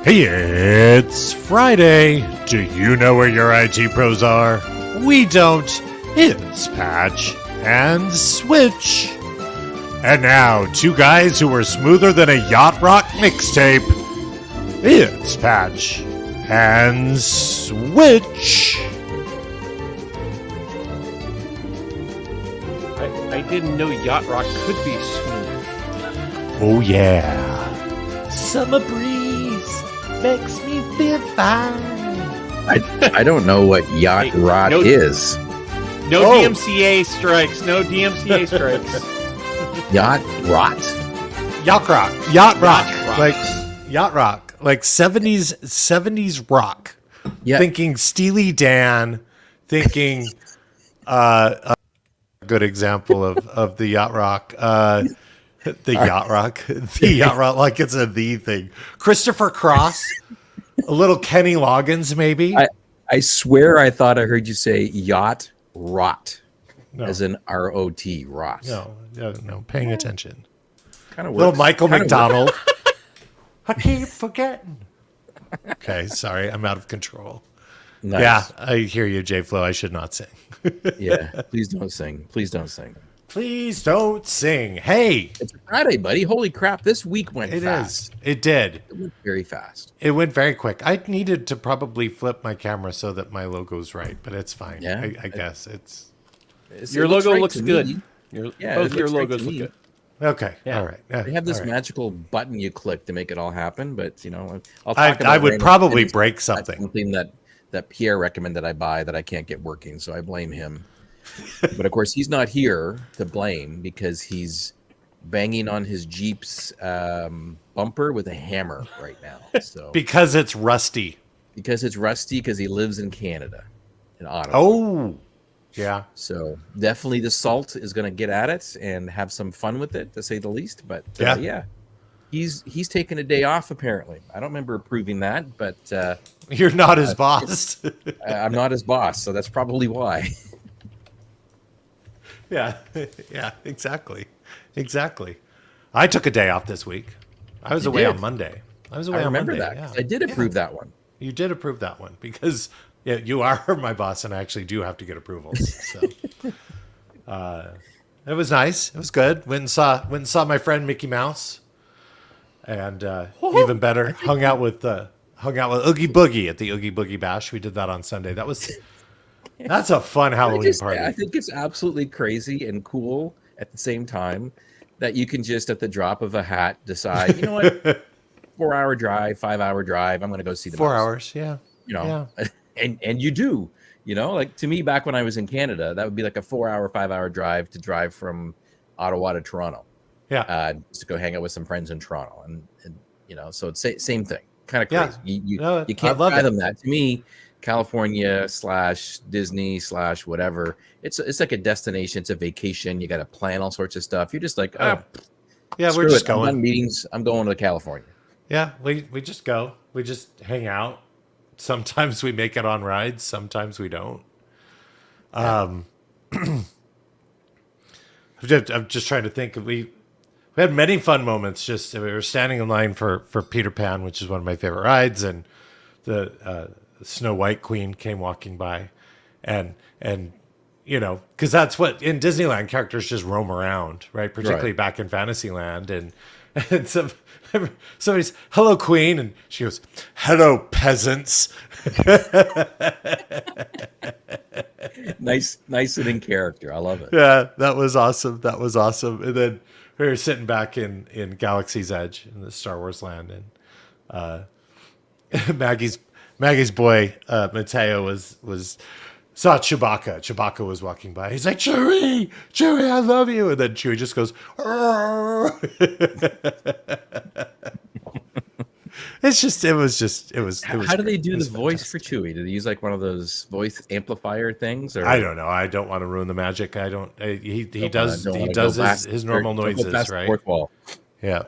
Hey, it's Friday. Do you know where your IT pros are? We don't. It's Patch and Switch. And now, two guys who were smoother than a yacht rock mixtape. It's Patch and Switch. I didn't know yacht rock could be smooth. Oh, yeah. Summer breeze makes me feel fine. I don't know what yacht rot is. No DMCA strikes. No DMCA strikes. Yacht rot? Yacht rock. Yacht rock. rock. Like yacht rock. Like 70s rock. Yeah. Thinking Steely Dan. Thinking a good example of the yacht rock. The yacht rock. The yacht rock, like it's a the thing. Christopher Cross. A little Kenny Loggins, maybe. I swear I thought I heard you say yacht rot. No. As in R-O-T, rot. No, paying attention. Kind of Little Michael McDonald. I keep forgetting. Okay, sorry, I'm out of control. Nice. Yeah, I hear you, J Flo. I should not sing. Yeah, please don't sing. Please don't sing. Please don't sing. Hey, It's Friday, buddy. Holy crap, this week went it fast. is. It did. It went very fast. It went very quick. I needed to probably flip my camera so that my logo's right, but it's fine. Yeah. I guess it's Your logo looks good. Both your logos look good. okay. Yeah. All right. Yeah, They have this all right. magical button you click to make it all happen, but I'll talk about I would random probably things. break That's something. something that Pierre recommended I buy that I can't get working, so I blame him. But of course, he's not here to blame because he's banging on his Jeep's bumper with a hammer right now. So Because it's rusty. because it's rusty, because he lives in Canada, in Ottawa. Oh, yeah. So definitely the salt is going to get at it and have some fun with it, to say the least. But Yeah. yeah, he's taken a day off apparently. I don't remember approving that, but You're not his boss. I'm not his boss, so that's probably why. Yeah, yeah, exactly. I took a day off this week. I was You away did? on Monday. I was away I on remember Monday. that. Yeah. 'Cause I did approve that one. You did approve that one because you are my boss, and I actually do have to get approvals. So, it was nice. It was good. Went and saw my friend Mickey Mouse, and even better, hung out with Oogie Boogie at the Oogie Boogie Bash. We did that on Sunday. That's a fun Halloween party. I think it's absolutely crazy and cool at the same time that you can just at the drop of a hat decide, you know what, 4-hour drive, 5-hour drive, I'm going to go see the 4 mouse. hours, yeah. Yeah. and you do, like to me back when I was in Canada, that would be like a 4-hour, 5-hour drive to drive from Ottawa to Toronto. Yeah. Just to go hang out with some friends in Toronto, and so it's same thing, kind of Yeah. crazy. You No, you can't I love fathom that. To me, California / Disney / whatever, it's like a destination. It's a vacation. You got to plan all sorts of stuff. You're just like, yeah, we're screw just it. I'm done going. meetings. I'm going to California. Yeah, we just go. We just hang out. Sometimes we make it on rides. Sometimes we don't. I'm just trying to think. We had many fun moments. Just we were standing in line for Peter Pan, which is one of my favorite rides, and the Snow White Queen came walking by, and because that's what in Disneyland characters just roam around, right? Particularly Right. back in Fantasyland, and somebody's hello Queen, and she goes hello peasants. Nice and in character. I love it. Yeah, that was awesome. And then we were sitting back in Galaxy's Edge in the Star Wars land, and Maggie's boy Mateo was saw Chewbacca. Chewbacca was walking by. He's like, Chewie, I love you. And then Chewie just goes, it was. How do they do great. It the was voice fantastic. for Chewie? Do they use like one of those voice amplifier things? Or I don't know. I don't want to ruin the magic. I don't. He does don't wanna does go past- his normal don't go noises, past the right? fourth wall. Yeah.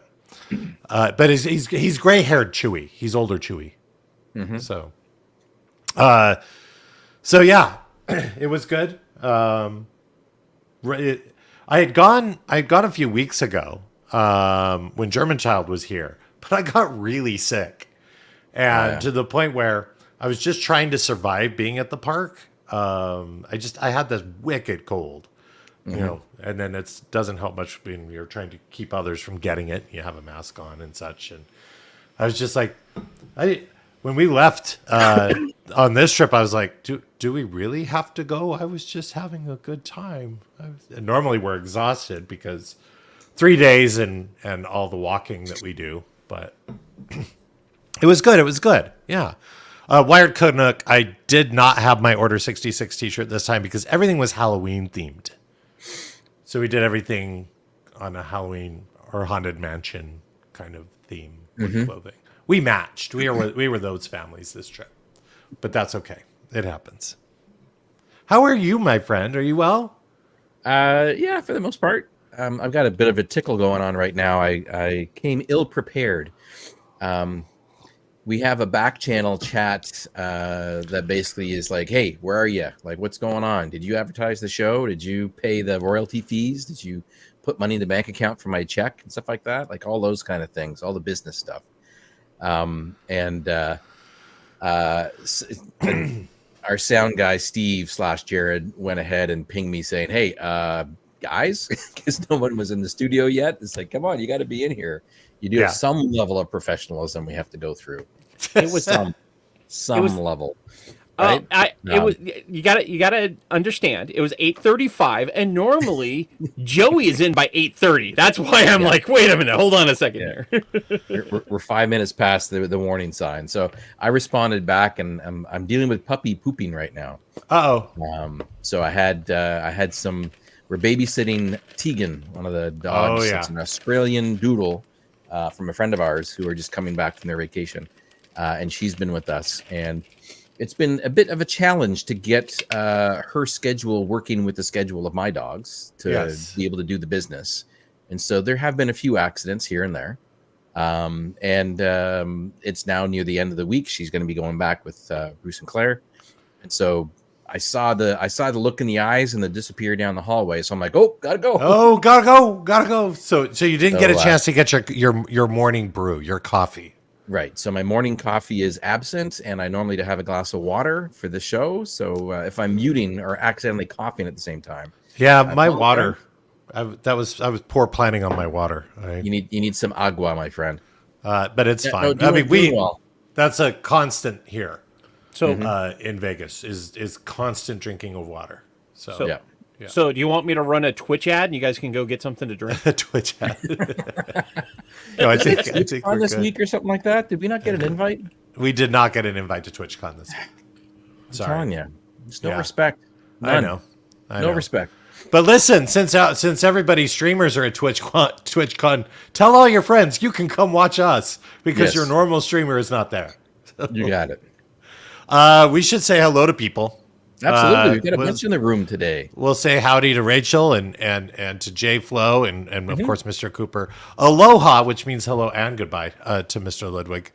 But he's gray haired Chewie. He's older Chewie. Mm-hmm. So yeah, it was good. I had gone a few weeks ago when German Child was here, but I got really sick, And to the point where I was just trying to survive being at the park. I had this wicked cold, you know, and then it doesn't help much when you're trying to keep others from getting it. You have a mask on and such. And I was just like, when we left on this trip, I was like, do we really have to go? I was just having a good time. Normally we're exhausted because 3 days and all the walking that we do, but it was good. It was good. Yeah. Wired Canuck, I did not have my Order 66 t-shirt this time because everything was Halloween themed. So we did everything on a Halloween or Haunted Mansion kind of theme with clothing. We matched. We were those families this trip. But that's okay. It happens. How are you, my friend? Are you well? Yeah, for the most part. I've got a bit of a tickle going on right now. I came ill prepared. We have a back channel chat that basically is like, hey, where are you? Like, what's going on? Did you advertise the show? Did you pay the royalty fees? Did you put money in the bank account for my check and stuff like that? Like all those kind of things, all the business stuff. And our sound guy, Steve/Jared, went ahead and pinged me saying, hey, guys, because no one was in the studio yet. It's like, come on, you got to be in here. You do have some level of professionalism we have to go through. It was some level. Right? It was you gotta understand. It was 8:35, and normally Joey is in by 8:30. That's why I'm like, wait a minute, hold on a second here. we're 5 minutes past the warning sign. So I responded back, and I'm dealing with puppy pooping right now. So I had some. We're babysitting Tegan, one of the dogs. It's an Australian doodle from a friend of ours who are just coming back from their vacation, and she's been with us and. It's been a bit of a challenge to get her schedule working with the schedule of my dogs to be able to do the business. And so there have been a few accidents here and there. It's now near the end of the week. She's going to be going back with Bruce and Claire. And so I saw the look in the eyes and the disappear down the hallway. So I'm like, oh, gotta go. Oh, gotta go. So you didn't get a chance to get your morning brew, your coffee. Right. So my morning coffee is absent, and I normally have a glass of water for the show. So if I'm muting or accidentally coughing at the same time. Yeah, my water. I was poor planning on my water. You need some agua, my friend. But it's fine. That's a constant here. So in Vegas is constant drinking of water. So yeah. Yeah. So do you want me to run a Twitch ad and you guys can go get something to drink? A Twitch ad. No, I think on this week or something like that. Did we not get an invite? We did not get an invite to TwitchCon this week. Sorry. I'm telling you. There's no respect. None. I know. No respect. But listen, since everybody's streamers are at TwitchCon, tell all your friends you can come watch us because your normal streamer is not there. You got it. We should say hello to people. Absolutely. We've got a bunch in the room today. We'll say howdy to Rachel and to Jay Flo and of course Mr. Cooper. Aloha, which means hello and goodbye to Mr. Ludwig.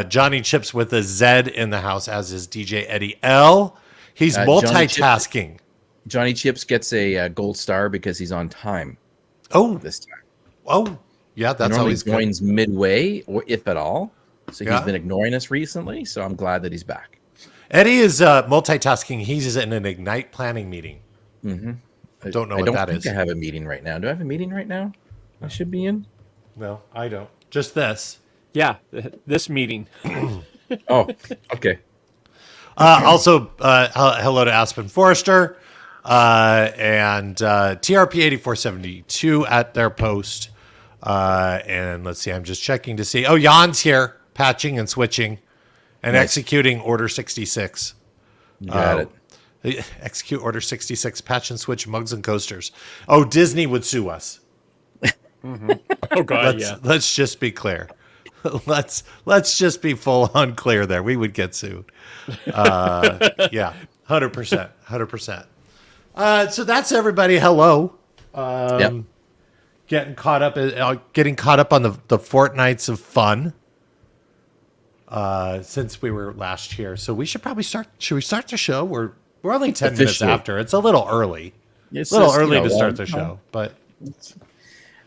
Johnny Chips with a Z in the house, as is DJ Eddie L. He's multitasking. Johnny Chips gets a gold star because he's on time. Oh, this time. Oh, yeah, that's always good. He joins midway, or if at all. So he's been ignoring us recently. So I'm glad that he's back. Eddie is multitasking. He's in an Ignite planning meeting. Mm-hmm. I don't know what that is. I have a meeting right now. Do I have a meeting right now? I should be in. No, I don't. Just this. Yeah, this meeting. Oh, okay. Also, hello to Aspen Forrester and TRP 8472 at their post. And let's see, I'm just checking to see. Oh, Jan's here, patching and switching. And executing Order 66. You got it. Execute Order 66, patch and switch mugs and coasters. Oh, Disney would sue us. Oh, God, Let's just be clear. Let's just be full on clear there. We would get sued. 100%. 100%. So that's everybody. Hello. Getting caught up on the fortnights of fun. Since we were last here, so we should probably start. Should we start the show? We're only 10 minutes after. It's a little early. It's a little early to start the show, but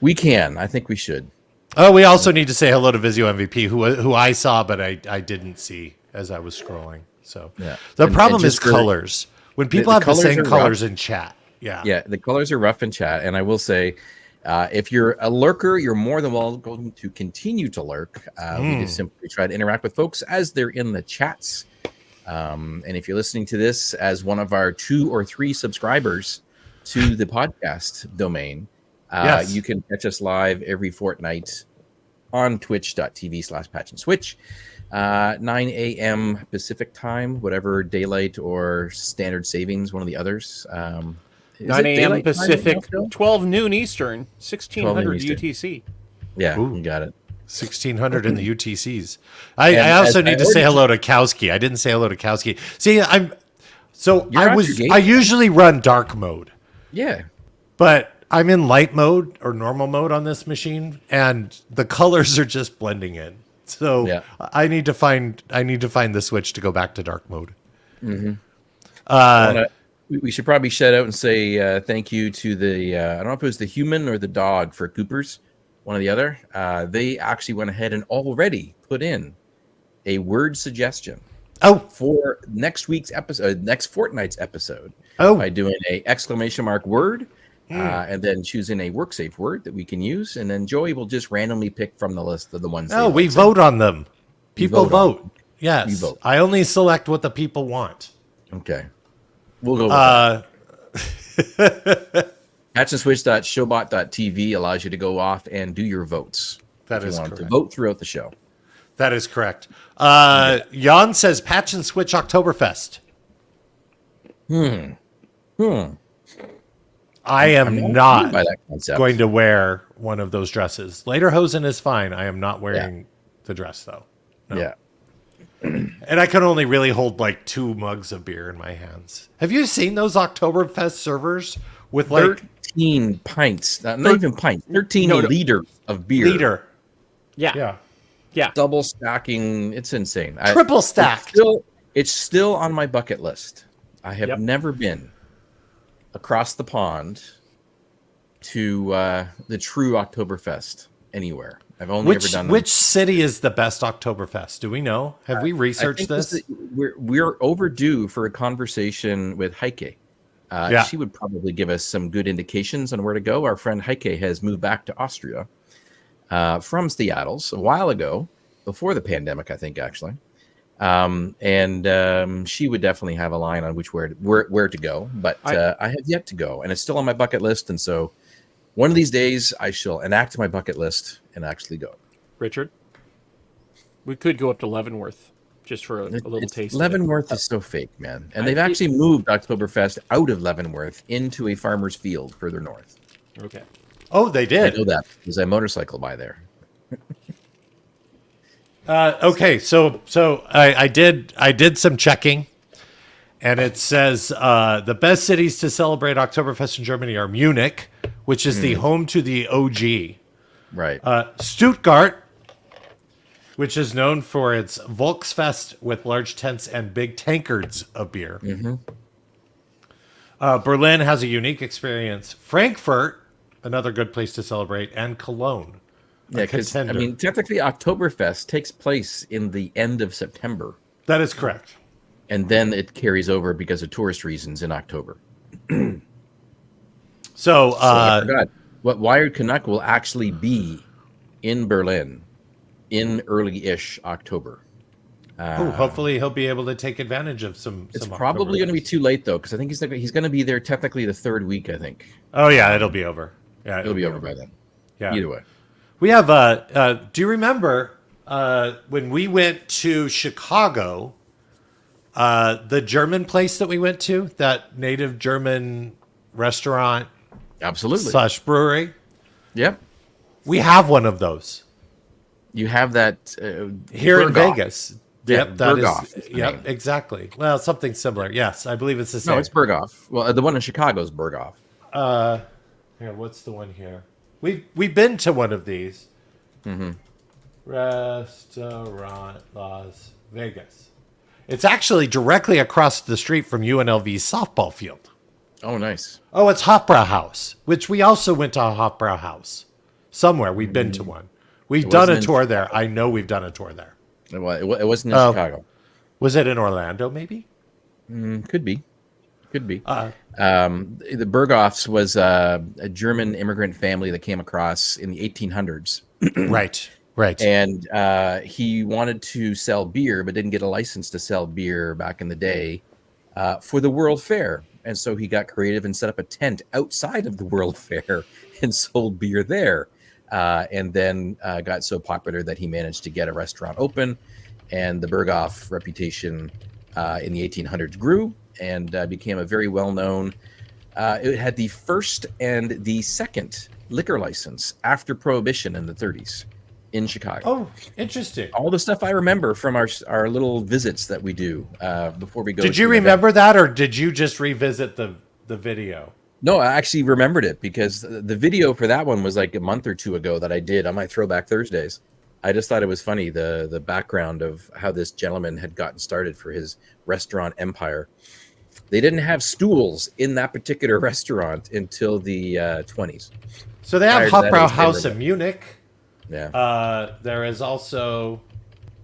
we can. I think we should. Oh, we also need to say hello to Vizio MVP, who I saw, but I didn't see as I was scrolling. So Yeah. the And problem is just for- colors. When people the have the colors same are colors rough. in chat. Yeah. Yeah, the colors are rough in chat, and I will say, if you're a lurker, you're more than welcome to continue to lurk. We just simply try to interact with folks as they're in the chats. And if you're listening to this as one of our 2 or 3 subscribers to the podcast domain, Yes. you can catch us live every fortnight on twitch.tv/patchandswitch, 9 a.m. Pacific time, whatever daylight or standard savings, one of the others. 9 it a.m. daylight time Pacific, now still? 12 noon Eastern, 12 noon 1600 Eastern. UTC. Yeah, Ooh. you got it. 1600 in the UTCs. I And also as need I to say already- hello to Kowski. I didn't say hello to Kowski. See, You're out your game. I usually run dark mode, Yeah. but I'm in light mode or normal mode on this machine, and the colors are just blending in. So Yeah. I need to find the switch to go back to dark mode. We should probably shout out and say thank you to the I don't know if it was the human or the dog for Cooper's, one or the other. They actually went ahead and already put in a word suggestion Oh, for next week's episode, next fortnight's episode, oh, by doing a exclamation mark word and then choosing a work safe word that we can use, and then Joey will just randomly pick from the list of the ones. no, they we like. vote on them. People vote on vote. Yes, You vote. I only select what the people want. Okay, we'll go with that. Patchandswitch.showbot.tv allows you to go off and do your votes. That if is you want to correct. vote throughout the show. That is correct. Jan says Patch and Switch Oktoberfest. I am not by that concept. going to wear one of those dresses. Lederhosen is fine. I am not wearing the dress, though. No. Yeah. And I can only really hold like 2 mugs of beer in my hands. Have you seen those Oktoberfest servers with like 13 pints, not even pints, 13 No. liters of beer. liter? Yeah. Double stacking. It's insane. Triple stacked. It's still on my bucket list. I have Yep. never been across the pond to the true Oktoberfest anywhere. I've only ever done them. Which city is the best Oktoberfest? Do we know? Have we I researched think this? we're overdue for a conversation with Heike. Yeah. She would probably give us some good indications on where to go. Our friend Heike has moved back to Austria from Seattle a while ago, before the pandemic, I think, actually. And she would definitely have a line on where to go. But I have yet to go, and it's still on my bucket list. And so one of these days I shall enact my bucket list and actually go. Richard, we could go up to Leavenworth just for a little taste. Leavenworth is so fake, man. And they've actually moved Oktoberfest out of Leavenworth into a farmer's field further north. Okay. Oh, they I did. know that because I motorcycle by there. Okay, so I did some checking, and it says the best cities to celebrate Oktoberfest in Germany are Munich, which is the home to the OG, Right. Stuttgart, which is known for its Volksfest with large tents and big tankards of beer. Berlin has a unique experience. Frankfurt, another good place to celebrate, and Cologne. Yeah, because I mean, technically, Oktoberfest takes place in the end of September, that is correct. and then it carries over because of tourist reasons in October. So, I forgot what Wired Canuck will actually be in Berlin in early-ish October. hopefully he'll be able to take advantage of some. It's probably going to be too late though, because I think he's going to be there technically the 3rd week. I think Oh yeah, it'll be over. Yeah, it'll be over by then. Yeah. Either way. We have do you remember when we went to Chicago, the German place that we went to, that native German restaurant Absolutely. / brewery? Yep. We have one of those You have that here in Berghoff. Vegas. Yeah, Yep, that Berghoff is. is the Yep, name. exactly. Well, something similar. Yes, I believe it's the same. No, it's Berghoff. Well, the one in Chicago is Berghoff. Here, what's the one here? We've been to one of these. Restaurant Las Vegas. It's actually directly across the street from UNLV's softball field. Oh, nice. Oh, it's Hofbrauhaus, which we also went to a Hofbrauhaus. Somewhere we've been to one. We've It done a wasn't in tour there. I know we've done a tour there. It wasn't in Oh. Chicago. Was it in Orlando, maybe? Could be. The Berghoffs was a German immigrant family that came across in the 1800s. Right. And he wanted to sell beer, but didn't get a license to sell beer back in the day for the World Fair. And so he got creative and set up a tent outside of the World Fair and sold beer there. And then got so popular that he managed to get a restaurant open. And the Berghoff reputation in the 1800s grew and became a very well-known. It had the first and the second liquor license after Prohibition in the 30s in Chicago. Oh, interesting. All the stuff I remember from our little visits that we do before we go. Did to you an remember event. that, or did you just revisit the video? No, I actually remembered it because the video for that one was like a month or two ago that I did on my Throwback Thursdays. I just thought it was funny, the background of how this gentleman had gotten started for his restaurant empire. They didn't have stools in that particular restaurant until the 20s. So they have Prior to that, it Hofbrau was House in Hamburger. Munich. Yeah. There is also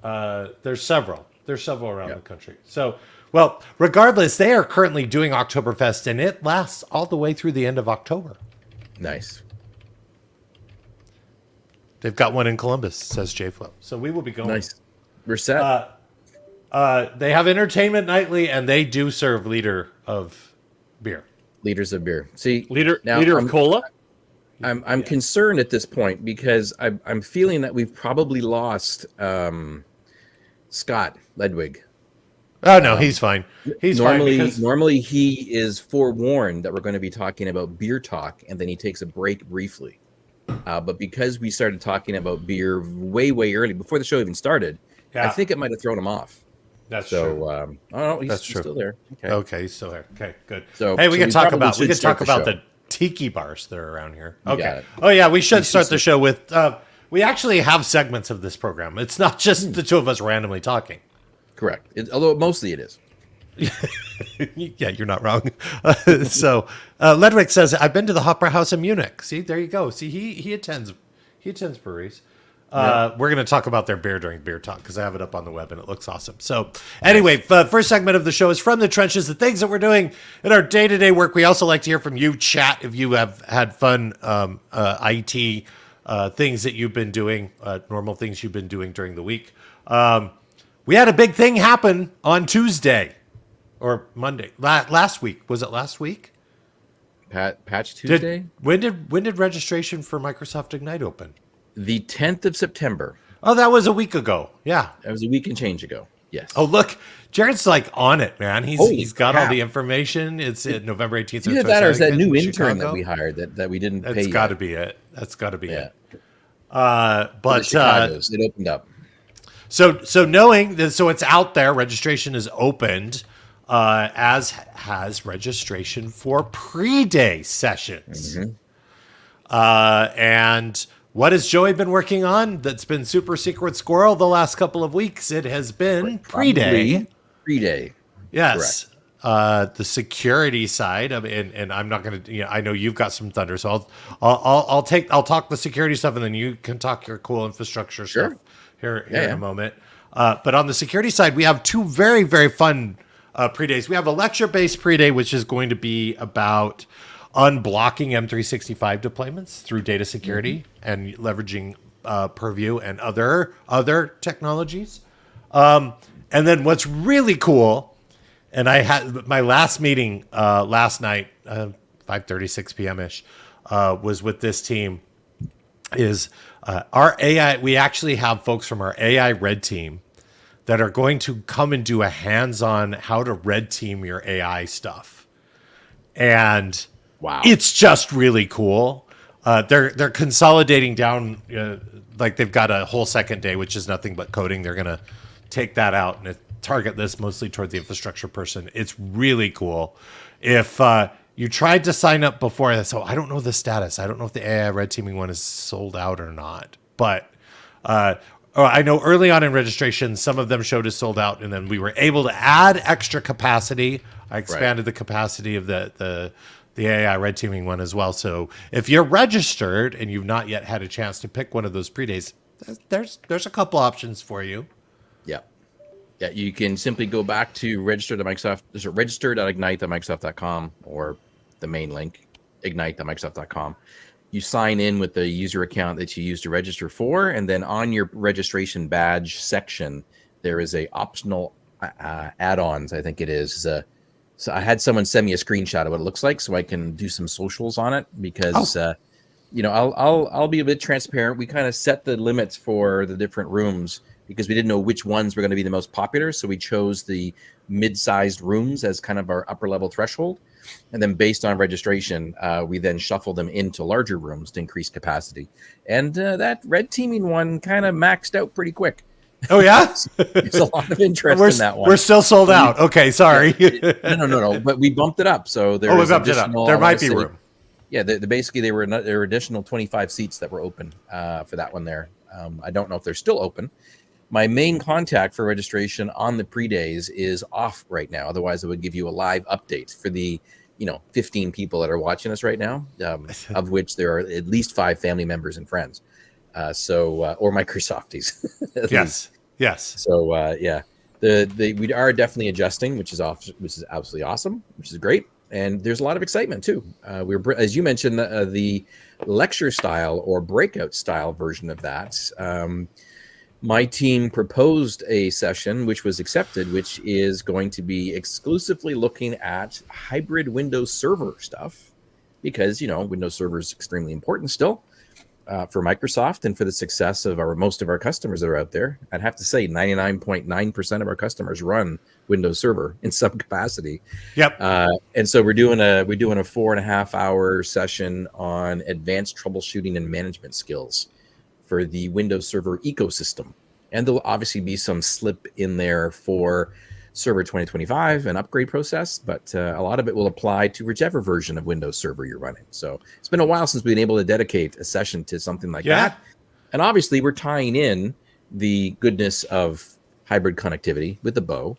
there's several around the country. So, well, regardless, they are currently doing Oktoberfest, and it lasts all the way through the end of October. Nice. They've got one in Columbus, says JFlo. So we will be going. Nice. We're set. They have entertainment nightly, and they do serve liter of beer. Liters of beer. See, Liter now of cola. I'm concerned at this point because I'm feeling that we've probably lost Scott Ledwig. Oh no, he's fine. He's normally fine because normally he is forewarned that we're going to be talking about beer talk, and then he takes a break briefly. But because we started talking about beer way early before the show even started, I think it might have thrown him off. That's So, true. oh no, he's That's true. still there. Okay. Okay, he's still here. Okay, good. So- hey, we so can we talk probably about should start the show. the tiki bars that are around here. got Okay. it. Oh yeah, we should start the show with. We actually have segments of this program. It's not just the two of us randomly talking. Correct. Although mostly it is. Yeah, you're not wrong. Ledwig says, "I've been to the Hofbrau House in Munich." See, there you go. See, he attends breweries. We're going to talk about their beer during Beer Talk because I have it up on the web and it looks awesome. So anyway, first segment of the show is From the Trenches, the things that we're doing in our day-to-day work. We also like to hear from you, chat, if you have had fun IT things that you've been doing, normal things you've been doing during the week. We had a big thing happen on Tuesday or Monday. Last week. Was it last week? Patch Tuesday? When did registration for Microsoft Ignite open? The 10th of September. Oh, that was a week ago. Yeah. That was a week and change ago. Yes. Oh, look, Jared's like on it, man. He's got all crap. the information. It's November 18th. Either that or is that new in intern Chicago? that we hired that we didn't pay That's yet. got to be it. That's got to be Yeah. it. The But Chicago's. It opened up. so knowing that, so it's out there. Registration is opened, as has registration for pre-day sessions. And what has Joey been working on that's been super secret squirrel the last couple of weeks? It has been pre-day. Probably pre-day. Yes. The security side of it, and I'm not going to, I know you've got some thunder, so I'll talk the security stuff, and then you can talk your cool infrastructure stuff here in a moment. But on the security side, we have two very, very fun pre-days. We have a lecture-based pre-day, which is going to be about unblocking M365 deployments through data security and leveraging Purview and other technologies. And then what's really cool, and I had my last meeting last night, 5:30, 6 p.m. ish, was with this team. Is our AI? We actually have folks from our AI red team that are going to come and do a hands-on how to red team your AI stuff, and Wow. it's just really cool. They're consolidating down, like they've got a whole second day, which is nothing but coding. They're gonna take that out and target this mostly toward the infrastructure person. It's really cool. If you tried to sign up before, so I don't know the status. I don't know if the AI red teaming one is sold out or not. But I know early on in registration, some of them showed as sold out, and then we were able to add extra capacity. I expanded the capacity of the AI red teaming one as well. So if you're registered and you've not yet had a chance to pick one of those pre-days, there's a couple options for you. Yeah. Yeah, you can simply go back to register.ignite.microsoft.com or the main link, ignite.microsoft.com. You sign in with the user account that you used to register for, and then on your registration badge section, there is a optional add-ons, I think it is. So I had someone send me a screenshot of what it looks like so I can do some socials on it because I'll be a bit transparent. We kind of set the limits for the different rooms because we didn't know which ones were going to be the most popular. So we chose the mid-sized rooms as kind of our upper level threshold. And then based on registration, we then shuffle them into larger rooms to increase capacity. And that red teaming one kind of maxed out pretty quick. Oh, yeah? There's a lot of interest in that one. We're still sold out. Okay, sorry. No. But we bumped it up. So there we bumped it up. There might be room. Yeah, there were additional 25 seats that were open for that one there. I don't know if they're still open. My main contact for registration on the pre-days is off right now. Otherwise, I would give you a live update for the 15 people that are watching us right now, of which there are at least 5 family members and friends. Or Microsofties. Yes. So we are definitely adjusting, which is absolutely awesome, which is great. And there's a lot of excitement too. As you mentioned, the lecture style or breakout style version of that. My team proposed a session which was accepted, which is going to be exclusively looking at hybrid Windows Server stuff, because Windows Server is extremely important still for Microsoft and for the success of most of our customers that are out there. I'd have to say 99.9% of our customers run Windows Server in some capacity. Yep. And so we're doing a 4.5-hour session on advanced troubleshooting and management skills for the Windows Server ecosystem. And there'll obviously be some slip in there for Server 2025, an upgrade process, but a lot of it will apply to whichever version of Windows Server you're running. So it's been a while since we've been able to dedicate a session to something like that. And obviously we're tying in the goodness of hybrid connectivity with the bow.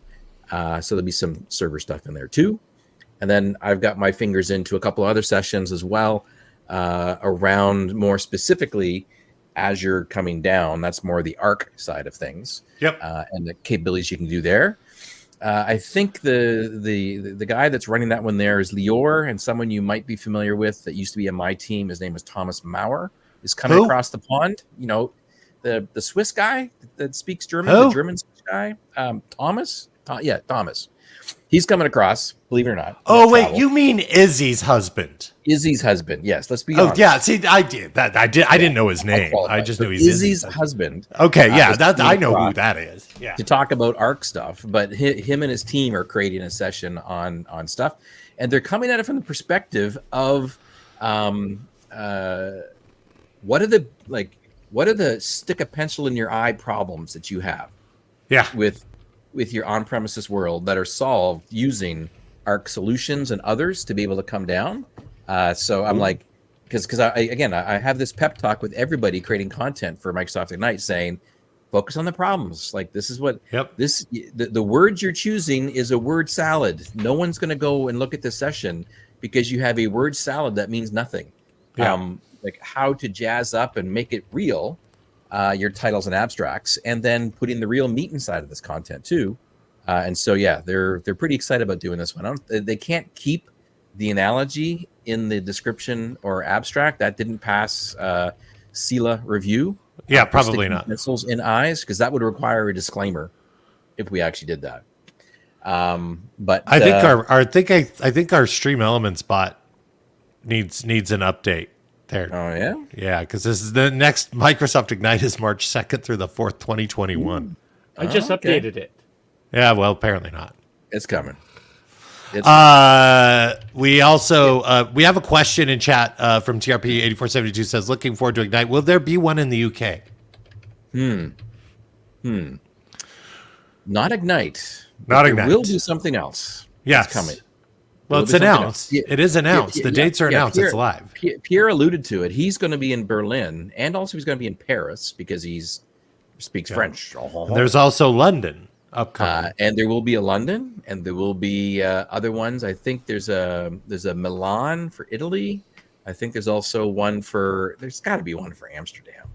So there'll be some server stuff in there too. And then I've got my fingers into a couple of other sessions as well, around more specifically Azure coming down. That's more the Arc side of things. Yep. And the capabilities you can do there. I think the guy that's running that one there is Lior, and someone you might be familiar with that used to be on my team. His name is Thomas Maurer. Is coming across the pond. The Swiss guy that speaks German, the German Swiss guy. Thomas. Thomas. He's coming across, believe it or not. Oh, wait, travel. You mean Izzy's husband? Izzy's husband, yes. Let's be honest. Oh, yeah. See, I didn't know his name. I just knew he's Izzy's husband. Okay, yeah, I know who that is. Yeah. To talk about Arc stuff, but him and his team are creating a session on stuff, and they're coming at it from the perspective of what are the stick a pencil in your eye problems that you have? Yeah. With your on-premises world that are solved using Arc solutions and others to be able to come down. So I'm like, because I have this pep talk with everybody creating content for Microsoft Ignite saying, focus on the problems. Like this is what the words you're choosing is a word salad. No one's going to go and look at this session because you have a word salad that means nothing. Yeah. Like how to jazz up and make it real. Your titles and abstracts, and then putting the real meat inside of this content too. And so, they're pretty excited about doing this one. They can't keep the analogy in the description or abstract. That didn't pass CELA review. Yeah, probably not. Pencils in eyes, because that would require a disclaimer if we actually did that. But I think our Stream Elements bot needs an update. There. Oh, yeah? Yeah, because this is the next Microsoft Ignite is March 2nd through the 4th, 2021. I just updated it. Yeah, well, apparently not. It's coming. We also we have a question in chat from TRP8472 says, looking forward to Ignite. Will there be one in the UK? Not Ignite. Not Ignite. We'll do something else. Yes. It's coming. Well, it's announced. It is announced. The dates are announced. It's live. Pierre alluded to it. He's going to be in Berlin, and also he's going to be in Paris because he speaks French. There's also London upcoming. And there will be a London, and there will be other ones. I think there's a Milan for Italy. I think there's also one there's got to be one for Amsterdam.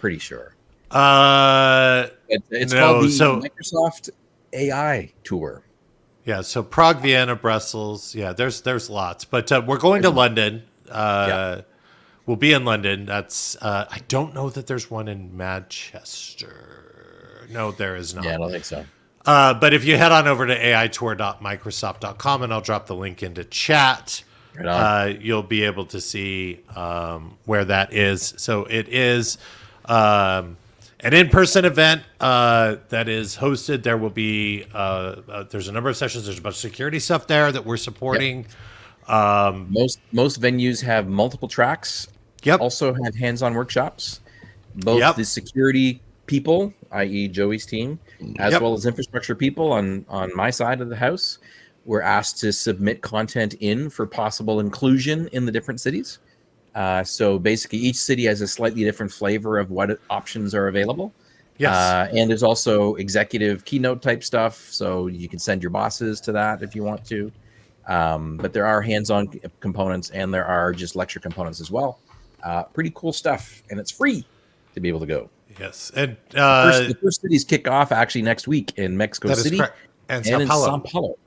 pretty sure. It's no, called the so Microsoft AI Tour. yeah, so Prague, Vienna, Brussels. Yeah, there's lots, but we're going to London. We'll be in London. That's I don't know that there's one in Manchester. No, there is not. Yeah, I don't think so. But if you head on over to aitour.microsoft.com, and I'll drop the link into chat, Right on. you'll be able to see where that is. So it is an in-person event that is hosted. There will be there's a number of sessions. There's a bunch of security stuff there that we're supporting. Most venues have multiple tracks. Yep. Also have hands-on workshops. Both the security people, i.e. Joey's team, as well as infrastructure people on my side of the house, were asked to submit content in for possible inclusion in the different cities. So basically each city has a slightly different flavor of what options are available. Yes. And there's also executive keynote type stuff. So you can send your bosses to that if you want to. But there are hands-on components and there are just lecture components as well. Pretty cool stuff. And it's free to be able to go. Yes. And the first cities kick off actually next week in Mexico City and in Sao Sao Paulo.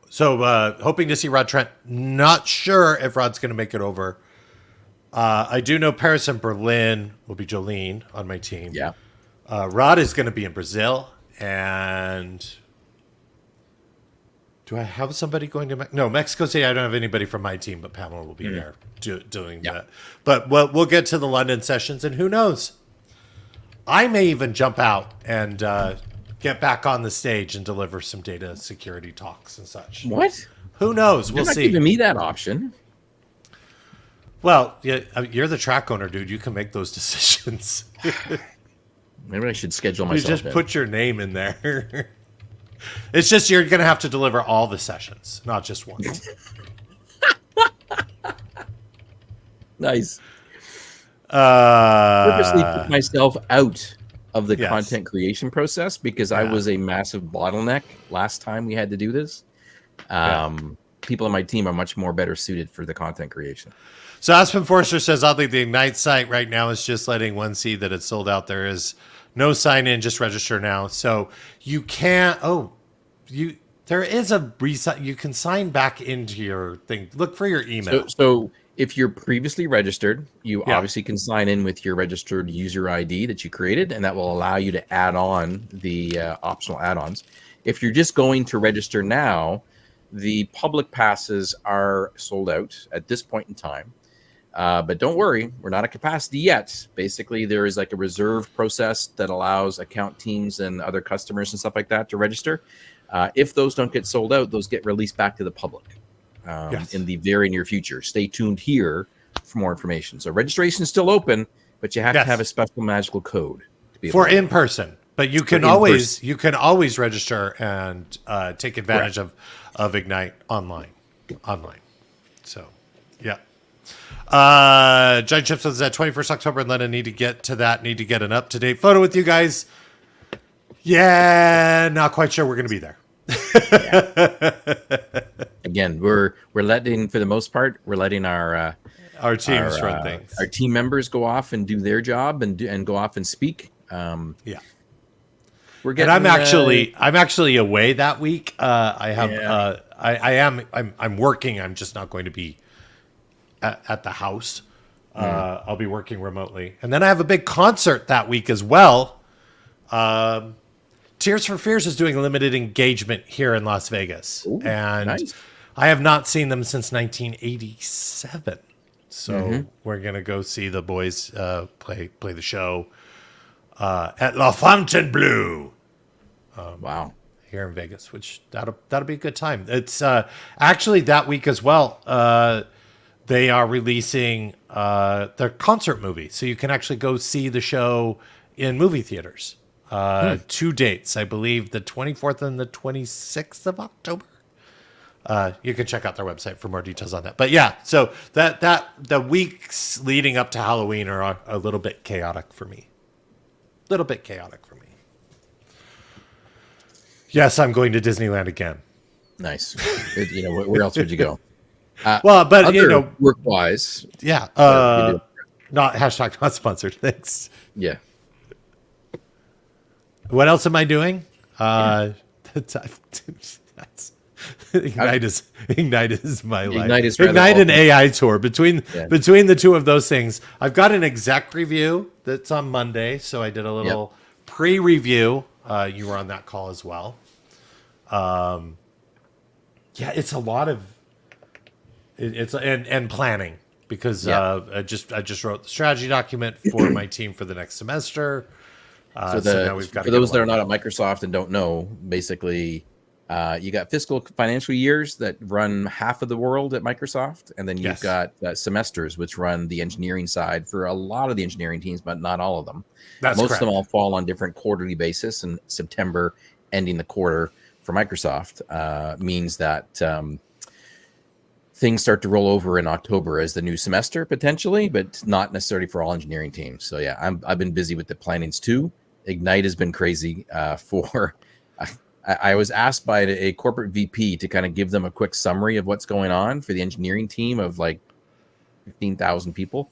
So hoping to see Rod Trent. Not sure if Rod's going to make it over. I do know Paris and Berlin will be Jolene on my team. Yeah. Rod is going to be in Brazil. And do I have somebody going to No, Mexico City, I don't have anybody from my team, but Pamela will be there doing that. But we'll get to the London sessions, and who knows? I may even jump out and get back on the stage and deliver some data security talks and such. What? Who knows? We'll You're not see. giving me that option. Well, yeah, you're the track owner, dude. You can make those decisions. Maybe I should schedule You myself just in. put your name in there. It's just you're going to have to deliver all the sessions, not just one. Nice. Purposely put myself out of the content creation process because I was a massive bottleneck last time we had to do this. People on my team are much more better suited for the content creation. So Aspen Forster says, oddly, the Ignite site right now is just letting one see that it's sold out. There is no sign in, just register now. So you can't. There is a resign. You can sign back into your thing. Look for your email. So if you're previously registered, you obviously can sign in with your registered user ID that you created, and that will allow you to add on the optional add-ons. If you're just going to register now, the public passes are sold out at this point in time. But don't worry, we're not at capacity yet. Basically, there is like a reserve process that allows account teams and other customers and stuff like that to register. If those don't get sold out, those get released back to the public in the very near future. Stay tuned here for more information. So registration is still open, but you have to have a special magical code to be able to in person. But you can always register and take advantage of Ignite online. So, yeah. Giant Chip says that 21st October in London. Need to get to that. Need to get an up-to-date photo with you guys. Yeah, not quite sure we're going to be there. Again, we're letting, for the most part, we're letting our teams run things. Our team members go off and do their job and go off and speak. We're getting. And I'm actually away that week. I have I'm working. I'm just not going to be at the house. I'll be working remotely, and then I have a big concert that week as well. Tears for Fears is doing limited engagement here in Las Vegas. Ooh, and nice. I have not seen them since 1987. So we're going to go see the boys play the show at La Fontainebleau. Wow. Here in Vegas, which that'll be a good time. It's actually that week as well. They are releasing their concert movie. So you can actually go see the show in movie theaters. 2 dates, I believe, the 24th and the 26th of October. You can check out their website for more details on that. But yeah, so that the weeks leading up to Halloween are a little bit chaotic for me. Yes, I'm going to Disneyland again. Nice. Where else would you go? Well, but work-wise, work-wise, Not hashtag not sponsored. Thanks. Yeah. What else am I doing? That's Ignite is my life. Ignite an AI tour between the two of those things. I've got an exec review that's on Monday, so I did a little pre-review. You were on that call as well. It's a lot of and planning because I just wrote the strategy document for my team for the next semester. So now we've got for those that are not at Microsoft and don't know, basically, you got fiscal financial years that run half of the world at Microsoft, and then you've got semesters which run the engineering side for a lot of the engineering teams, but not all of them. Most of them all fall on different quarterly basis, and September ending the quarter for Microsoft means that things start to roll over in October as the new semester potentially, but not necessarily for all engineering teams. So I've been busy with the plannings too. Ignite has been crazy I was asked by a corporate VP to kind of give them a quick summary of what's going on for the engineering team of like 15,000 people.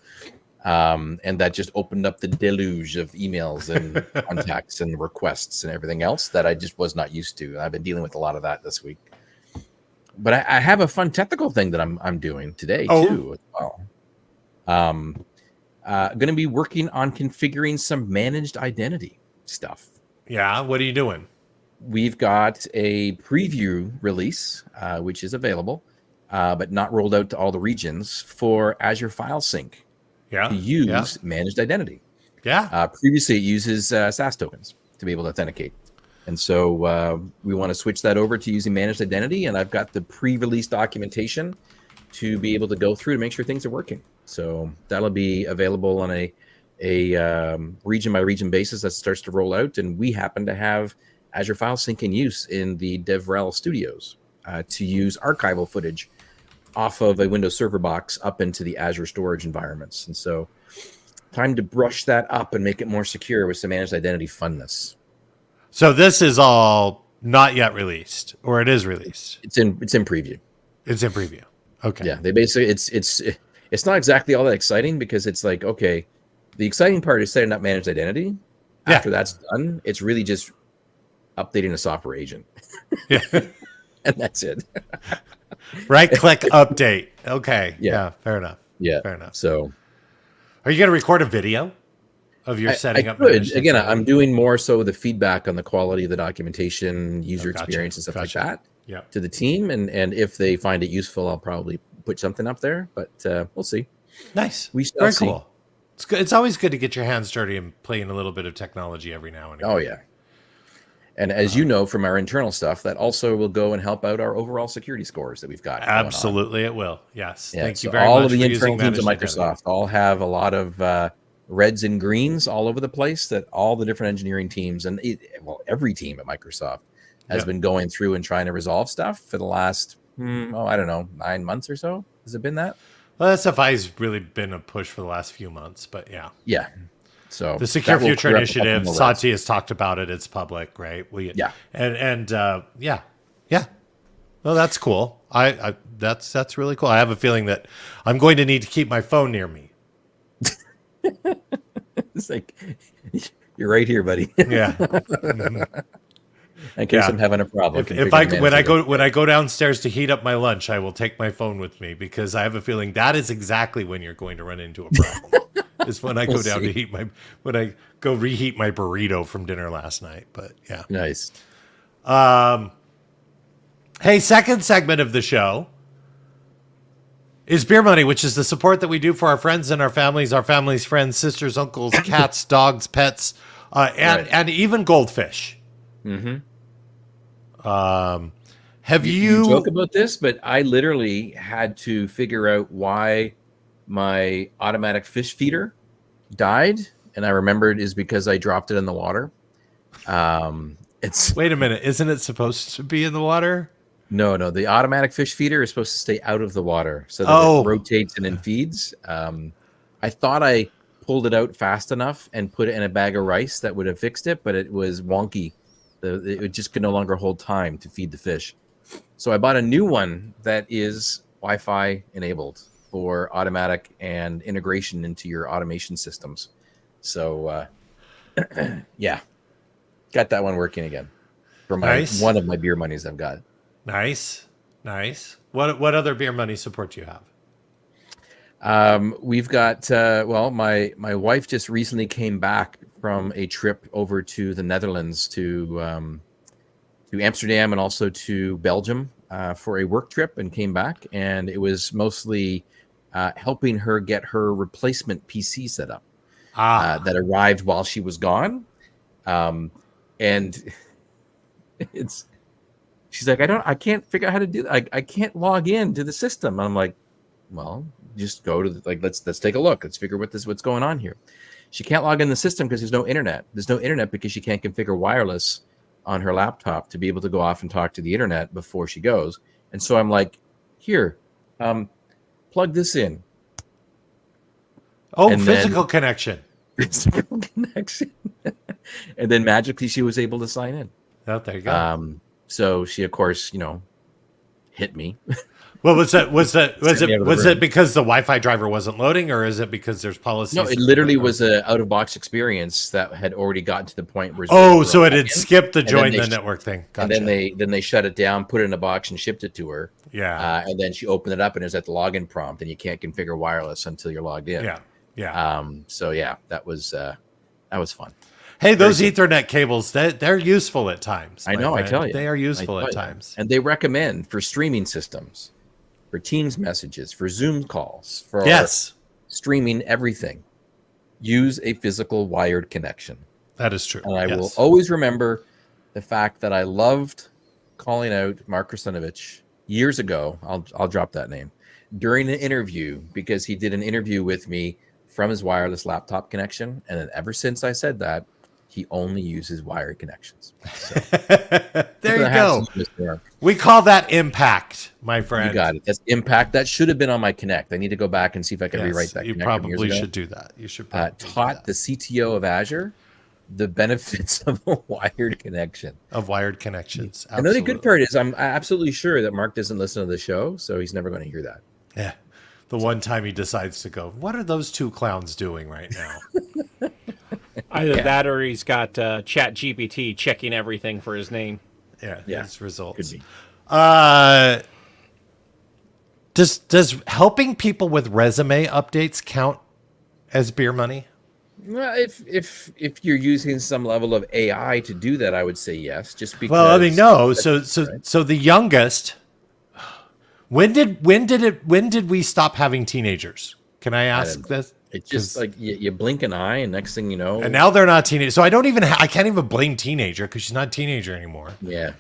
And that just opened up the deluge of emails and contacts and requests and everything else that I just was not used to. I've been dealing with a lot of that this week. But I have a fun technical thing that I'm doing today too as well. Going to be working on configuring some managed identity stuff. Yeah, what are you doing? We've got a preview release, which is available, but not rolled out to all the regions for Azure File Sync to use managed identity. Previously, it uses SAS tokens to be able to authenticate. And so we want to switch that over to using managed identity. And I've got the pre-release documentation to be able to go through to make sure things are working. So that'll be available on a region by region basis that starts to roll out. And we happen to have Azure File Sync in use in the DevRel studios to use archival footage off of a Windows Server box up into the Azure storage environments. And so time to brush that up and make it more secure with some managed identity funness. So this is all not yet released, or it is released? It's in preview. It's in preview. Okay. Yeah, they basically it's not exactly all that exciting because it's like, okay, the exciting part is setting up managed identity. After that's done, it's really just updating a software agent. Yeah. And that's it. Right click update. Okay. Yeah, fair enough. Yeah. Fair enough. So are you going to record a video of your setting up? Again, I'm doing more so the feedback on the quality of the documentation, user experience and stuff like that to the team. And if they find it useful, I'll probably put something up there, but we'll see. Nice. Very cool. It's good. It's always good to get your hands dirty and play in a little bit of technology every now and again. Oh yeah. And as you know from our internal stuff, that also will go and help out our overall security scores that we've got. Absolutely, it will. Yes. Yeah, Thank you very much. All of the internal teams at Microsoft all have a lot of reds and greens all over the place that all the different engineering teams and every team at Microsoft has been going through and trying to resolve stuff for the last, I don't know, 9 months or so. Has it been that? Well, SFI has really been a push for the last few months, but yeah. Yeah. So the Secure Future Initiative, Satya has talked about it. It's public, right? And Well, that's cool. That's really cool. I have a feeling that I'm going to need to keep my phone near me. It's like you're right here, buddy. Yeah. In case I'm having a problem. When I go downstairs to heat up my lunch, I will take my phone with me because I have a feeling that is exactly when you're going to run into a problem. Is when I go down to reheat my burrito from dinner last night. But yeah. Nice. Hey, second segment of the show is Beer Money, which is the support that we do for our friends and our families, friends, sisters, uncles, cats, dogs, pets, and even goldfish. Mm-hmm. Have you joke about this, but I literally had to figure out why my automatic fish feeder died, and I remembered is because I dropped it in the water. Wait a minute, isn't it supposed to be in the water? No, the automatic fish feeder is supposed to stay out of the water so that it rotates and then feeds. I thought I pulled it out fast enough and put it in a bag of rice that would have fixed it, but it was wonky. It just could no longer hold time to feed the fish. So I bought a new one that is Wi-Fi enabled for automatic and integration into your automation systems. So, yeah, got that one working again for one of my beer monies I've got. Nice. What other beer money support do you have? We've got my wife just recently came back from a trip over to the Netherlands to Amsterdam and also to Belgium for a work trip, and came back, and it was mostly helping her get her replacement PC set up that arrived while she was gone, and she's like, I can't figure out how to do that. I can't log in to the system. And I'm like, well, just go to let's take a look. Let's figure what's going on here. She can't log in the system because there's no internet. There's no internet because she can't configure wireless on her laptop to be able to go off and talk to the internet before she goes. And so I'm like, here, plug this in. Oh, physical connection. Physical connection. And then magically she was able to sign in. Oh, there you go. So she, of course, hit me. Well, was it because the Wi-Fi driver wasn't loading, or is it because there's policies? No, it literally was an out-of-box experience that had already gotten to the point where. So it had skipped the join the network thing. Gotcha. And then they shut it down, put it in a box, and shipped it to her. Yeah. And then she opened it up, and it was at the login prompt, and you can't configure wireless until you're logged in. Yeah. So yeah, that was fun. Hey, those Ethernet cables, they're useful at times. I know, friend. I tell you. They are useful at times. And they recommend for streaming systems, for Teams messages, for Zoom calls, for streaming everything, use a physical wired connection. That is true. And I will always remember the fact that I loved calling out Mark Krasunovich years ago. I'll drop that name during an interview, because he did an interview with me from his wireless laptop connection. And then ever since I said that, he only uses wired connections. So, there you go. We call that impact, my friend. You got it. That's impact. That should have been on my Connect. I need to go back and see if I can rewrite that. You probably should do that. You should probably taught the CTO of Azure the benefits of a wired connection. Of wired connections. Absolutely. And the good part is I'm absolutely sure that Mark doesn't listen to the show, so he's never going to hear that. Yeah. The one time he decides to go, what are those two clowns doing right now? Either that, or he's got Chat GPT checking everything for his name. Yeah, his results. Could be. Does helping people with resume updates count as beer money? Well, if you're using some level of AI to do that, I would say yes. Just because. Well, I mean, no. So the youngest. When did we stop having teenagers? Can I ask this? It's just like you blink an eye, and next thing you know, and now they're not teenagers. So I can't even blame teenager, because she's not a teenager anymore. Yeah.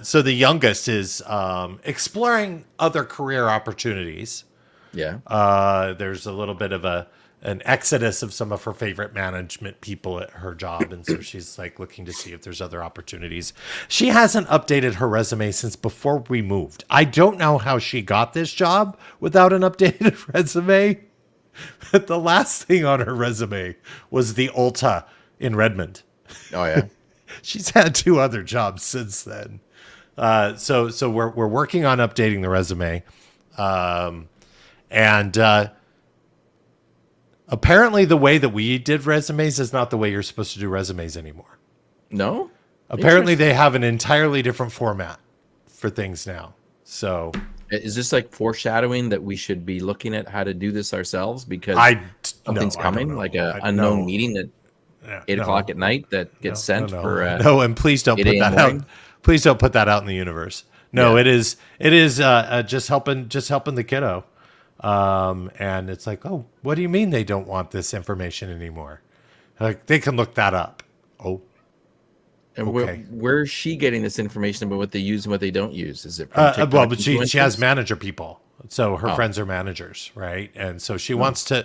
So the youngest is exploring other career opportunities. Yeah. There's a little bit of an exodus of some of her favorite management people at her job, and so she's like looking to see if there's other opportunities. She hasn't updated her resume since before we moved. I don't know how she got this job without an updated resume, but the last thing on her resume was the Ulta in Redmond. Oh yeah. She's had 2 other jobs since then. So we're working on updating the resume, and apparently the way that we did resumes is not the way you're supposed to do resumes anymore. No? Apparently they have an entirely different format for things now. So is this like foreshadowing that we should be looking at how to do this ourselves, because something's coming, like an unknown meeting at 8 o'clock at night that gets sent for and please don't put that out. Please don't put that out in the universe. No, it is just helping the kiddo. And it's like, oh, what do you mean they don't want this information anymore? Like, they can look that up. Oh, and okay. Where's she getting this information about what they use and what they don't use? Is it from well, but she has manager people, so her friends are managers, right? And so she wants to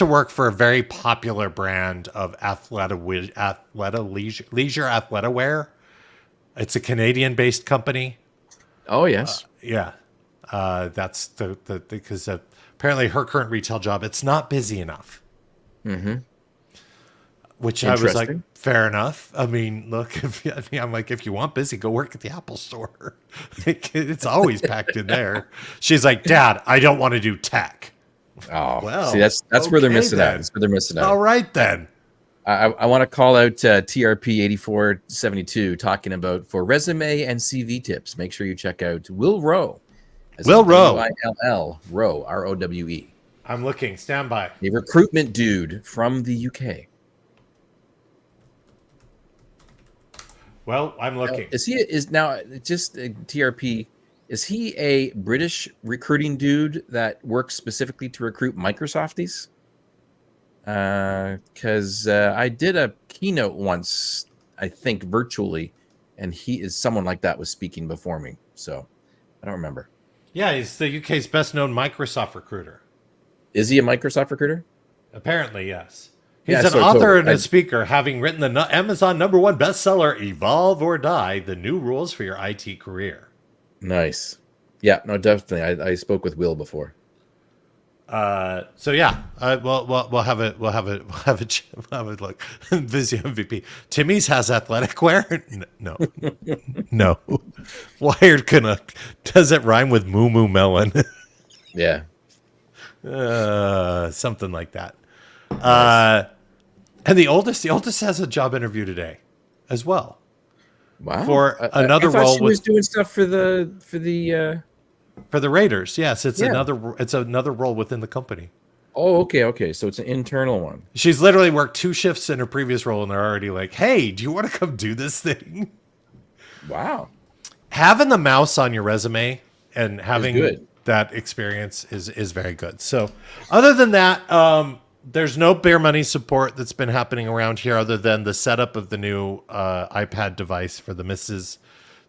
work for a very popular brand of leisure athletic wear. It's a Canadian-based company. Oh yes, yeah. That's because apparently her current retail job, it's not busy enough. Mm-hmm. Which I was like, Interesting. fair enough. I mean, look, I'm like, if you want busy, go work at the Apple store. It's always packed in there. She's like, Dad, I don't want to do tech. Oh, Well, see, that's where they're okay missing out. then. That's where they're missing out. All right then. I want to call out TRP 8472 talking about for resume and CV tips. Make sure you check out Will Rowe. Will Rowe. Will Rowe, ROWE. I'm looking. Stand by. A recruitment dude from the UK. Well, I'm looking. TRP? Is he a British recruiting dude that works specifically to recruit Microsofties? Because I did a keynote once, I think virtually, and someone like that was speaking before me. So I don't remember. Yeah, he's the UK's best known Microsoft recruiter. Is he a Microsoft recruiter? Apparently, yes. He's Yeah, an so author totally. and a speaker, having written the Amazon #1 bestseller, Evolve or Die, The New Rules for Your IT Career. Nice. Yeah, no, definitely. I spoke with Will before. So yeah, we'll have a look. Busy MVP. Timmy's has athletic wear. No, no. Wired Canuck. Does it rhyme with moo moo melon? Yeah. Something like that. And the oldest has a job interview today, as well. Wow. For another I thought role she was doing stuff for the Raiders. Yes, it's Yeah. another role within the company. Oh, okay. So it's an internal one. She's literally worked 2 shifts in her previous role, and they're already like, "Hey, do you want to come do this thing?" Wow. Having the mouse on your resume and having good. that experience is very good. So, other than that, there's no bare money support that's been happening around here, other than the setup of the new iPad device for the missus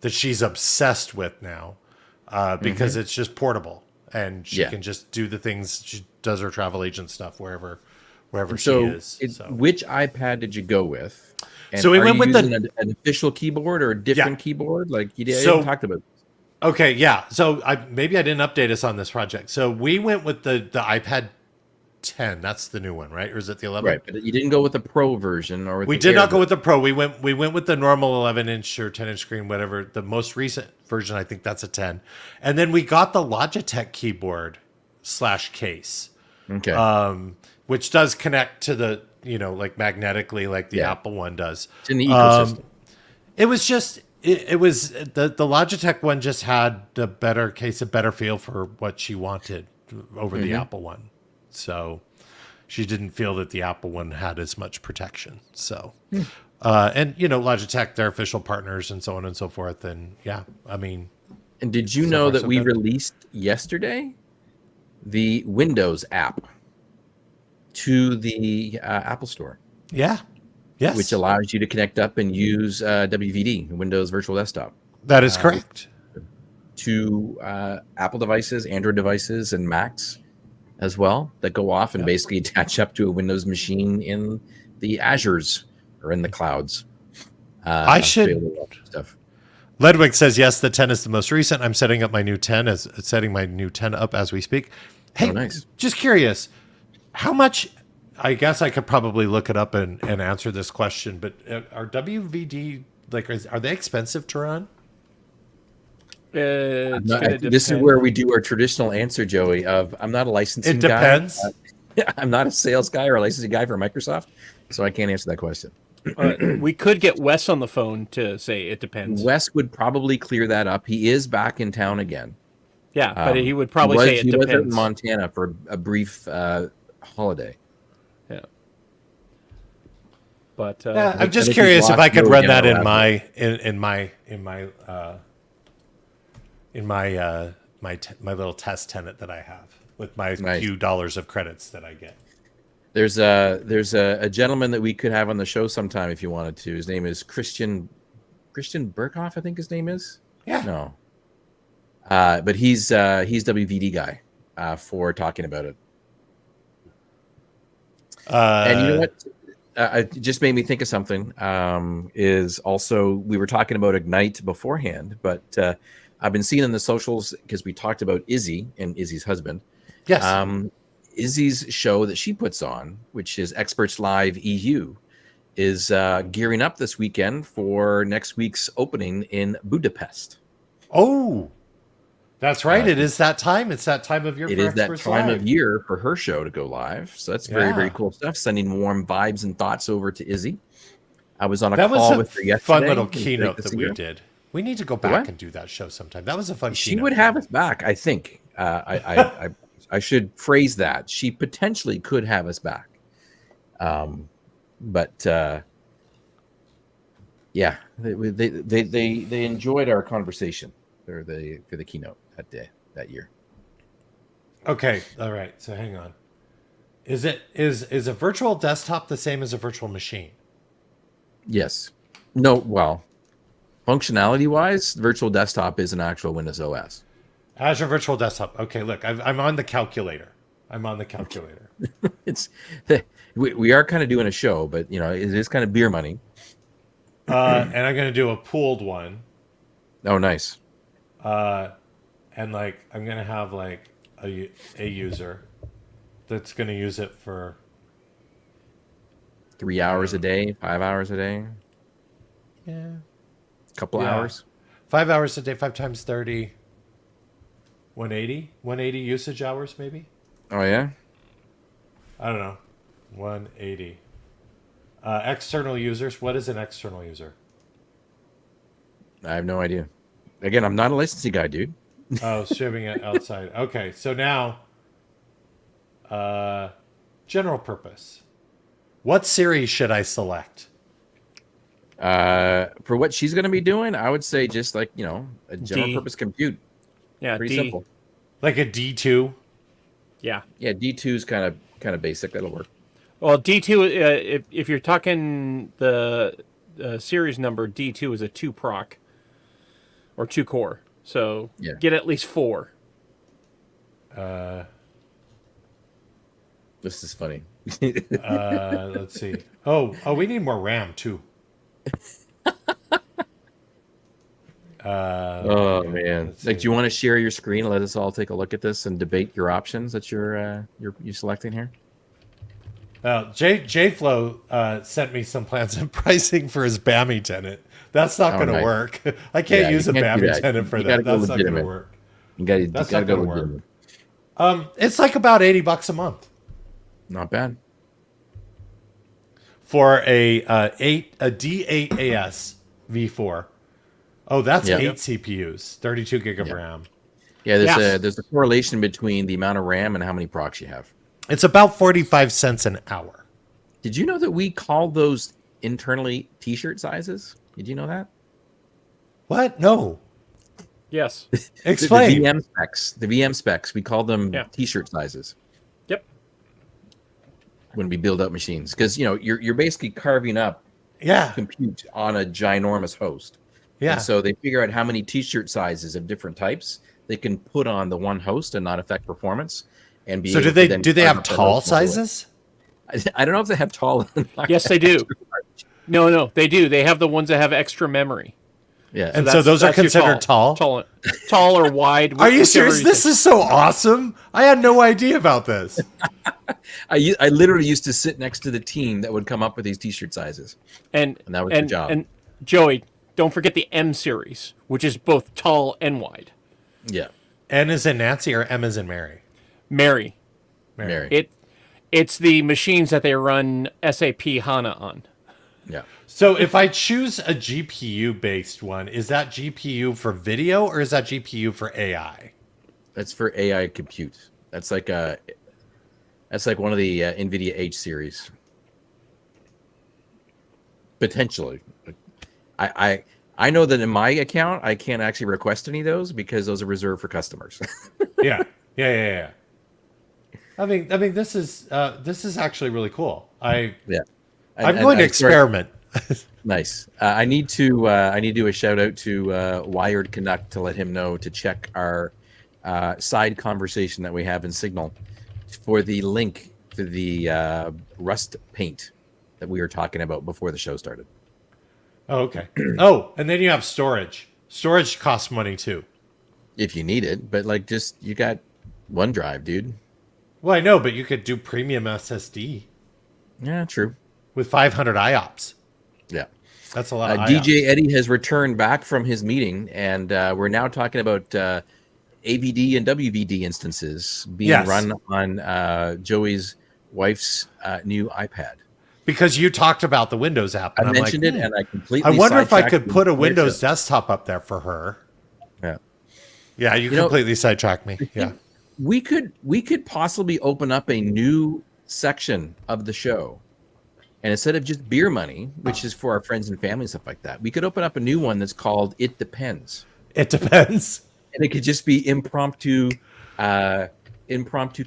that she's obsessed with now, because it's just portable and she can just do the things. She does her travel agent stuff wherever she is. Which iPad did you go with? And So we are went you with using an official keyboard or a different keyboard? Like you didn't talk about. Okay, yeah. So maybe I didn't update us on this project. So we went with the iPad 10. That's the new one, right? Or is it the 11? Right, but you didn't go with the Pro version, or We did not go with the Pro. We went with the normal 11-inch or 10-inch screen, whatever. The most recent version, I think that's a 10. And then we got the Logitech keyboard /case. Okay. Which does connect to the, like magnetically, like the Apple one does. It's in the ecosystem. It was just it was the Logitech one just had a better feel for what she wanted over the Apple one. So she didn't feel that the Apple one had as much protection. So and Logitech, they're official partners and so on and so forth. And And did you know that we released yesterday the Windows app to the Apple Store? Yeah. Yes. Which allows you to connect up and use WVD, Windows Virtual Desktop. That is correct. To Apple devices, Android devices, and Macs as well, that go off and basically attach up to a Windows machine in the Azures or in the clouds. I should. Stuff. Ledwig says, yes, the 10 is the most recent. I'm setting my new 10 up as we speak. Hey, nice. Just curious, how much, I guess I could probably look it up and answer this question, but are WVD, are they expensive to run? This is where we do our traditional answer, Joey, of I'm not a licensing guy. It depends. I'm not a sales guy or a licensing guy for Microsoft, so I can't answer that question. We could get Wes on the phone to say it depends. Wes would probably clear that up. He is back in town again. Yeah, but he would probably say it depends. He was in Montana for a brief holiday. Yeah. But I'm just curious if I could run that in my little test tenant that I have with my few dollars of credits that I get. There's a gentleman that we could have on the show sometime if you wanted to. His name is Christian Burkhoff, I think his name is. Yeah. No. But he's WVD guy for talking about it. And you know what? It just made me think of something. Is also we were talking about Ignite beforehand, but I've been seeing in the socials because we talked about Izzy and Izzy's husband. Yes. Izzy's show that she puts on, which is Experts Live EU, is gearing up this weekend for next week's opening in Budapest. Oh, that's right. It is that time. It's that time of year. It for is that Experts time Live. of year for her show to go live. So that's very, very Yeah. cool stuff. Sending warm vibes and thoughts over to Izzy. I was on a That was call a with her yesterday. fun little It was great keynote to that see we her. did. We need to go what? back and do that show sometime. That was a fun She keynote. would have us back, I think. I should phrase that. She potentially could have us back. But yeah, they enjoyed our conversation for the keynote that year. Okay, all right. So hang on. Is a virtual desktop the same as a virtual machine? Yes. No. Well, functionality wise, virtual desktop is an actual Windows OS. Azure Virtual Desktop. Okay, look, I'm on the calculator. It's we are kind of doing a show, but you know it is kind of beer money. And I'm gonna do a pooled one. Oh, nice. And like I'm gonna have like a user that's gonna use it for 3 hours a day, 5 hours a day, couple Yeah. hours. 5 hours a day, 5 times 30. 180 usage hours maybe. Oh yeah. I don't know. 180. External users. What is an external user? I have no idea. Again, I'm not a licensing guy, dude. Oh, streaming it outside. Okay, so now, general purpose. What series should I select? For what she's going to be doing, I would say just like a general D. purpose compute. Yeah, Pretty D. simple. Like a D2? Yeah. Yeah, D2 is kind of basic. That'll work. Well, D2, if you're talking the series number, D2 is a 2 proc or 2 core. So Yeah. get at least 4. This is funny. Let's see. Oh, we need more RAM too. Oh man! let's Like, see. do you want to share your screen and let us all take a look at this and debate your options that you're selecting here? JFlow sent me some plans and pricing for his BAMI tenant. That's not going to nice. work. I can't Yeah, use you a can't do BAMI that. tenant for You that. gotta go That's not going to legitimate. work. You That's gotta not go gonna work. legitimate. It's like about $80 a month Not bad. for a D8AS V4. Oh, that's Yeah. 8 CPUs, 32 gig of Yeah. RAM. Yeah, Yes. there's a correlation between the amount of RAM and how many procs you have. It's about 45 cents an hour. Did you know that we call those internally T-shirt sizes? Did you know that? What? No. Yes. Explain. The VM specs, we call them Yeah. T-shirt sizes Yep. when we build out machines, because you're basically carving up Yeah. compute on a ginormous host. Yeah. And so they figure out how many T-shirt sizes of different types they can put on the one host and not affect performance. And be So able do they to then do they carve have up that tall host all the way. sizes? I don't know if they have tall. Yes, they do. No, they do. They have the ones that have extra memory. Yeah. And so those are that's your considered tall? Tall or wide. Are you whichever serious? This is so awesome. I had no idea about this. I literally used to sit next to the team that would come up with these T-shirt sizes. and that was the job. And Joey, don't forget the M series, which is both tall and wide. Yeah. N is in Nancy or M is in Mary? Mary. Mary. It's the machines that they run SAP HANA on. Yeah. So if I choose a GPU based one, is that GPU for video or is that GPU for AI? That's for AI compute. That's like one of the NVIDIA H series. Potentially. I know that in my account I can't actually request any of those because those are reserved for customers. Yeah. I mean, this is actually really cool. Yeah. I'm going to experiment. Nice. I need to do a shout out to Wired Canuck to let him know to check our side conversation that we have in Signal for the link to the Rust paint that we were talking about before the show started. Oh, okay. Oh, and then you have storage. Storage costs money too. If you need it, but like you got OneDrive, dude. Well, I know, but you could do premium SSD. Yeah, true. with 500 IOPS. Yeah. That's a lot of DJ IOPS. Eddie has returned back from his meeting, and we're now talking about AVD and WVD instances being run on Joey's wife's new iPad. Because you talked about the Windows app. And I mentioned it, and I completely I wonder if I sidetracked could put a the Windows narrative. desktop up there for her. Yeah. Yeah, you completely sidetracked me. Yeah. We could possibly open up a new section of the show. And instead of just beer money, which is for our friends and family and stuff like that, we could open up a new one that's called It Depends. It depends. And it could just be impromptu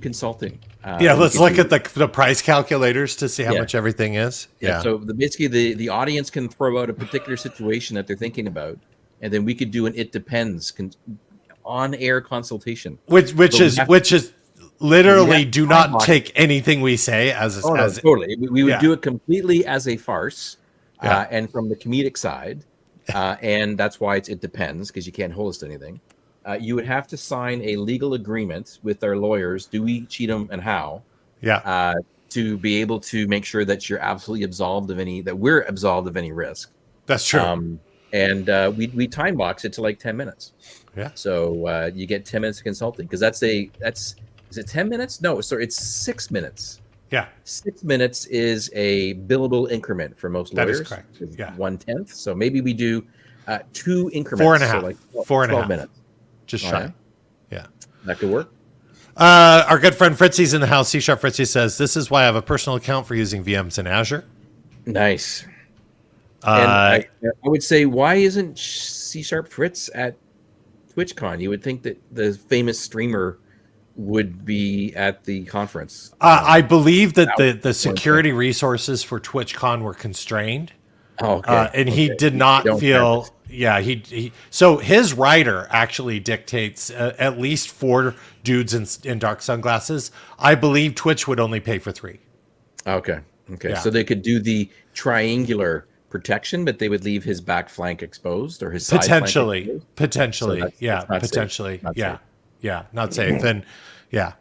consulting. Let's look at the price calculators to see how much everything is. Yeah. So basically the audience can throw out a particular situation that they're thinking about, and then we could do an It Depends on-air consultation. Which is literally do not take anything we say as totally. We would do it completely as a farce, and from the comedic side, and that's why it depends, because you can't hold us to anything. You would have to sign a legal agreement with our lawyers. Do we cheat them, and how? Yeah. To be able to make sure that you're absolutely we're absolved of any risk. That's true. And we time box it to like 10 minutes. Yeah. So you get 10 minutes of consulting, because is it 10 minutes? No, sorry, it's 6 minutes. Yeah. 6 minutes is a billable increment for most lawyers. That is correct. Yeah. 1/10. So maybe we do 2 increments. 4.5. So like 4.5 minutes. Just shy. Yeah. That could work. Our good friend Fritzy's in the house. C# Fritzy says, "This is why I have a personal account for using VMs in Azure." Nice. And I would say, why isn't C# Fritz at TwitchCon? You would think that the famous streamer would be at the conference. I believe that the security resources for TwitchCon were constrained. Oh, okay. And he did not feel. Yeah, so his writer actually dictates at least 4 dudes in dark sunglasses. I believe Twitch would only pay for 3. Okay. Yeah. So they could do the triangular protection, but they would leave his back flank exposed, or his side potentially. flank exposed? Potentially, So that's not potentially, safe. Not yeah, safe. yeah, not safe. And yeah,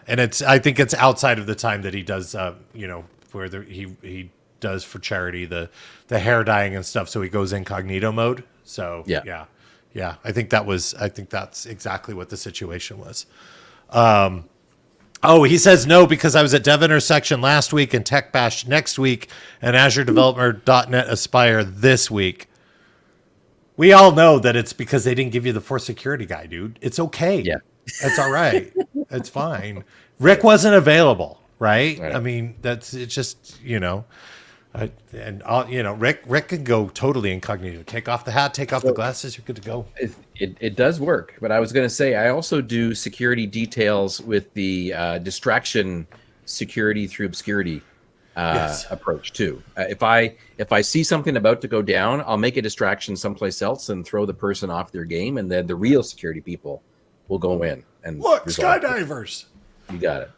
and I think it's outside of the time that he does, where he does for charity the hair dyeing and stuff, so he goes incognito mode. So yeah. I think that's exactly what the situation was. He says no, because I was at Dev Intersection last week and Tech Bash next week and Azure Developer.net Aspire this week. We all know that it's because they didn't give you the 4 security guy, dude. It's okay. Yeah. It's all right. It's fine. Rick wasn't available, right? I mean, it's just, Rick can go totally incognito. Take off the hat, take off the glasses, you're good to go. It does work, but I was going to say, I also do security details with the distraction security through obscurity approach too. If I see something about to go down, I'll make a distraction someplace else and throw the person off their game, and then the real security people will go in and look, resolve skydivers. You got it.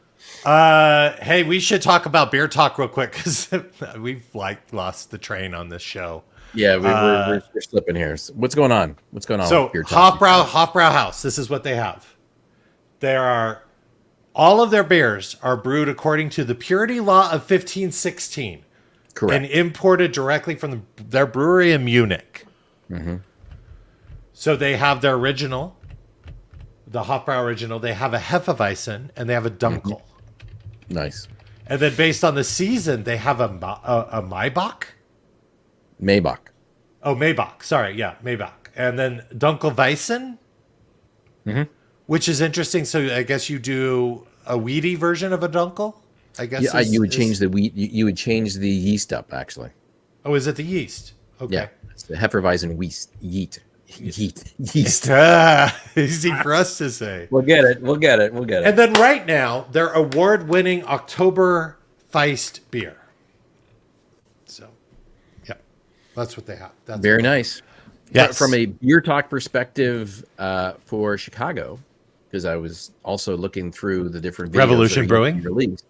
Hey, we should talk about beer talk real quick, because we've lost the train on this show. Yeah, we're slipping here. So what's going on? So with beer talk? Hofbrau House. This is what they have. All of their beers are brewed according to the purity law of 1516. Correct. And imported directly from their brewery in Munich. Mm-hmm. So they have their original, the Hofbrau original. They have a Hefeweizen and they have a Dunkel. Mm-hmm. Nice. And then based on the season, they have a Maybach. Maybach. Oh, Maybach. Sorry. Yeah, Maybach. And then Dunkelweizen, which is interesting. So I guess you do a weedy version of a Dunkel, I guess. Yeah, you would change the wheat. You would change the yeast up, actually. Oh, is it the yeast? Okay. Yeah, it's the Hefeweizen yeast. Easy for us to say. We'll get it. And then right now, their award-winning October Feist beer. So, yeah, that's what they have. That's very nice. Yes. From a beer talk perspective for Chicago, because I was also looking through the different videos Revolution Brewing released.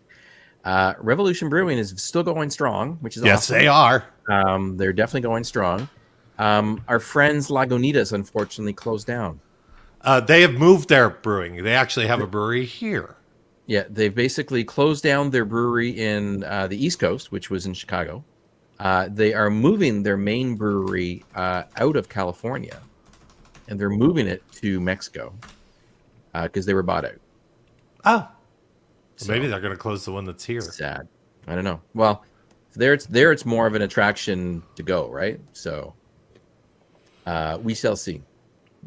Revolution Brewing is still going strong, which is yes, awesome. They are. They're definitely going strong. Our friends Lagunitas unfortunately closed down. They have moved their brewing. They actually have a brewery here. Yeah, they've basically closed down their brewery in the East Coast, which was in Chicago. They are moving their main brewery out of California, and they're moving it to Mexico because they were bought out. Oh, So, maybe they're going to close the one that's here. sad. I don't know. Well, it's more of an attraction to go, right? So we shall see.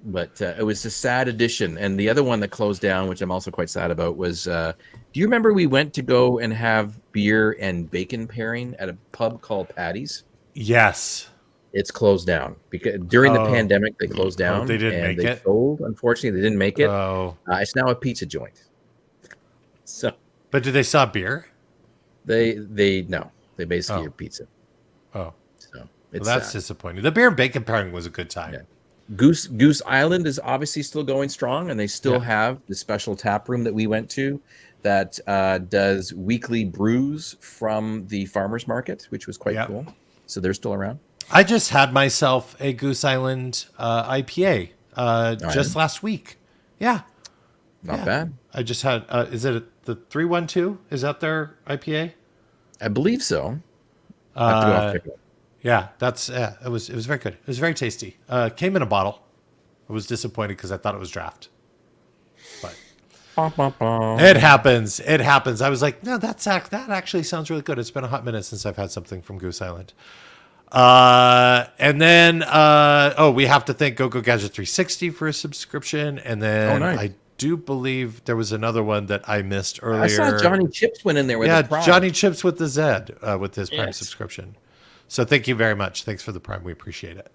But it was a sad addition. And the other one that closed down, which I'm also quite sad about, was do you remember we went to go and have beer and bacon pairing at a pub called Patty's? Yes. It's closed down because during the pandemic they closed down. They didn't make it. Sold. Unfortunately, they didn't make it. Oh, it's now a pizza joint. So, but do they sell beer? they no, they basically are pizza. Oh, So it's that's sad. disappointing. The beer and bacon pairing was a good time. Yeah. Goose Island is obviously still going strong, and they still have the special tap room that we went to that does weekly brews from the farmers market, which was quite cool. So they're still around. I just had myself a Goose Island IPA just last week. Yeah. Not bad. I just had, is it the 312? Is that their IPA? I believe so. I have to go off and check it out. Yeah, it was very good. It was very tasty. Came in a bottle. I was disappointed because I thought it was draft. But it happens. It happens. I was like, no, that actually sounds really good. It's been a hot minute since I've had something from Goose Island. And then we have to thank GoGo Gadget 360 for a subscription. And then nice. I do believe there was another one that I missed earlier. I saw Johnny Chips went in there with a Prime. Johnny Chips with the Z with his Prime subscription. So thank you very much. Thanks for the Prime. We appreciate it.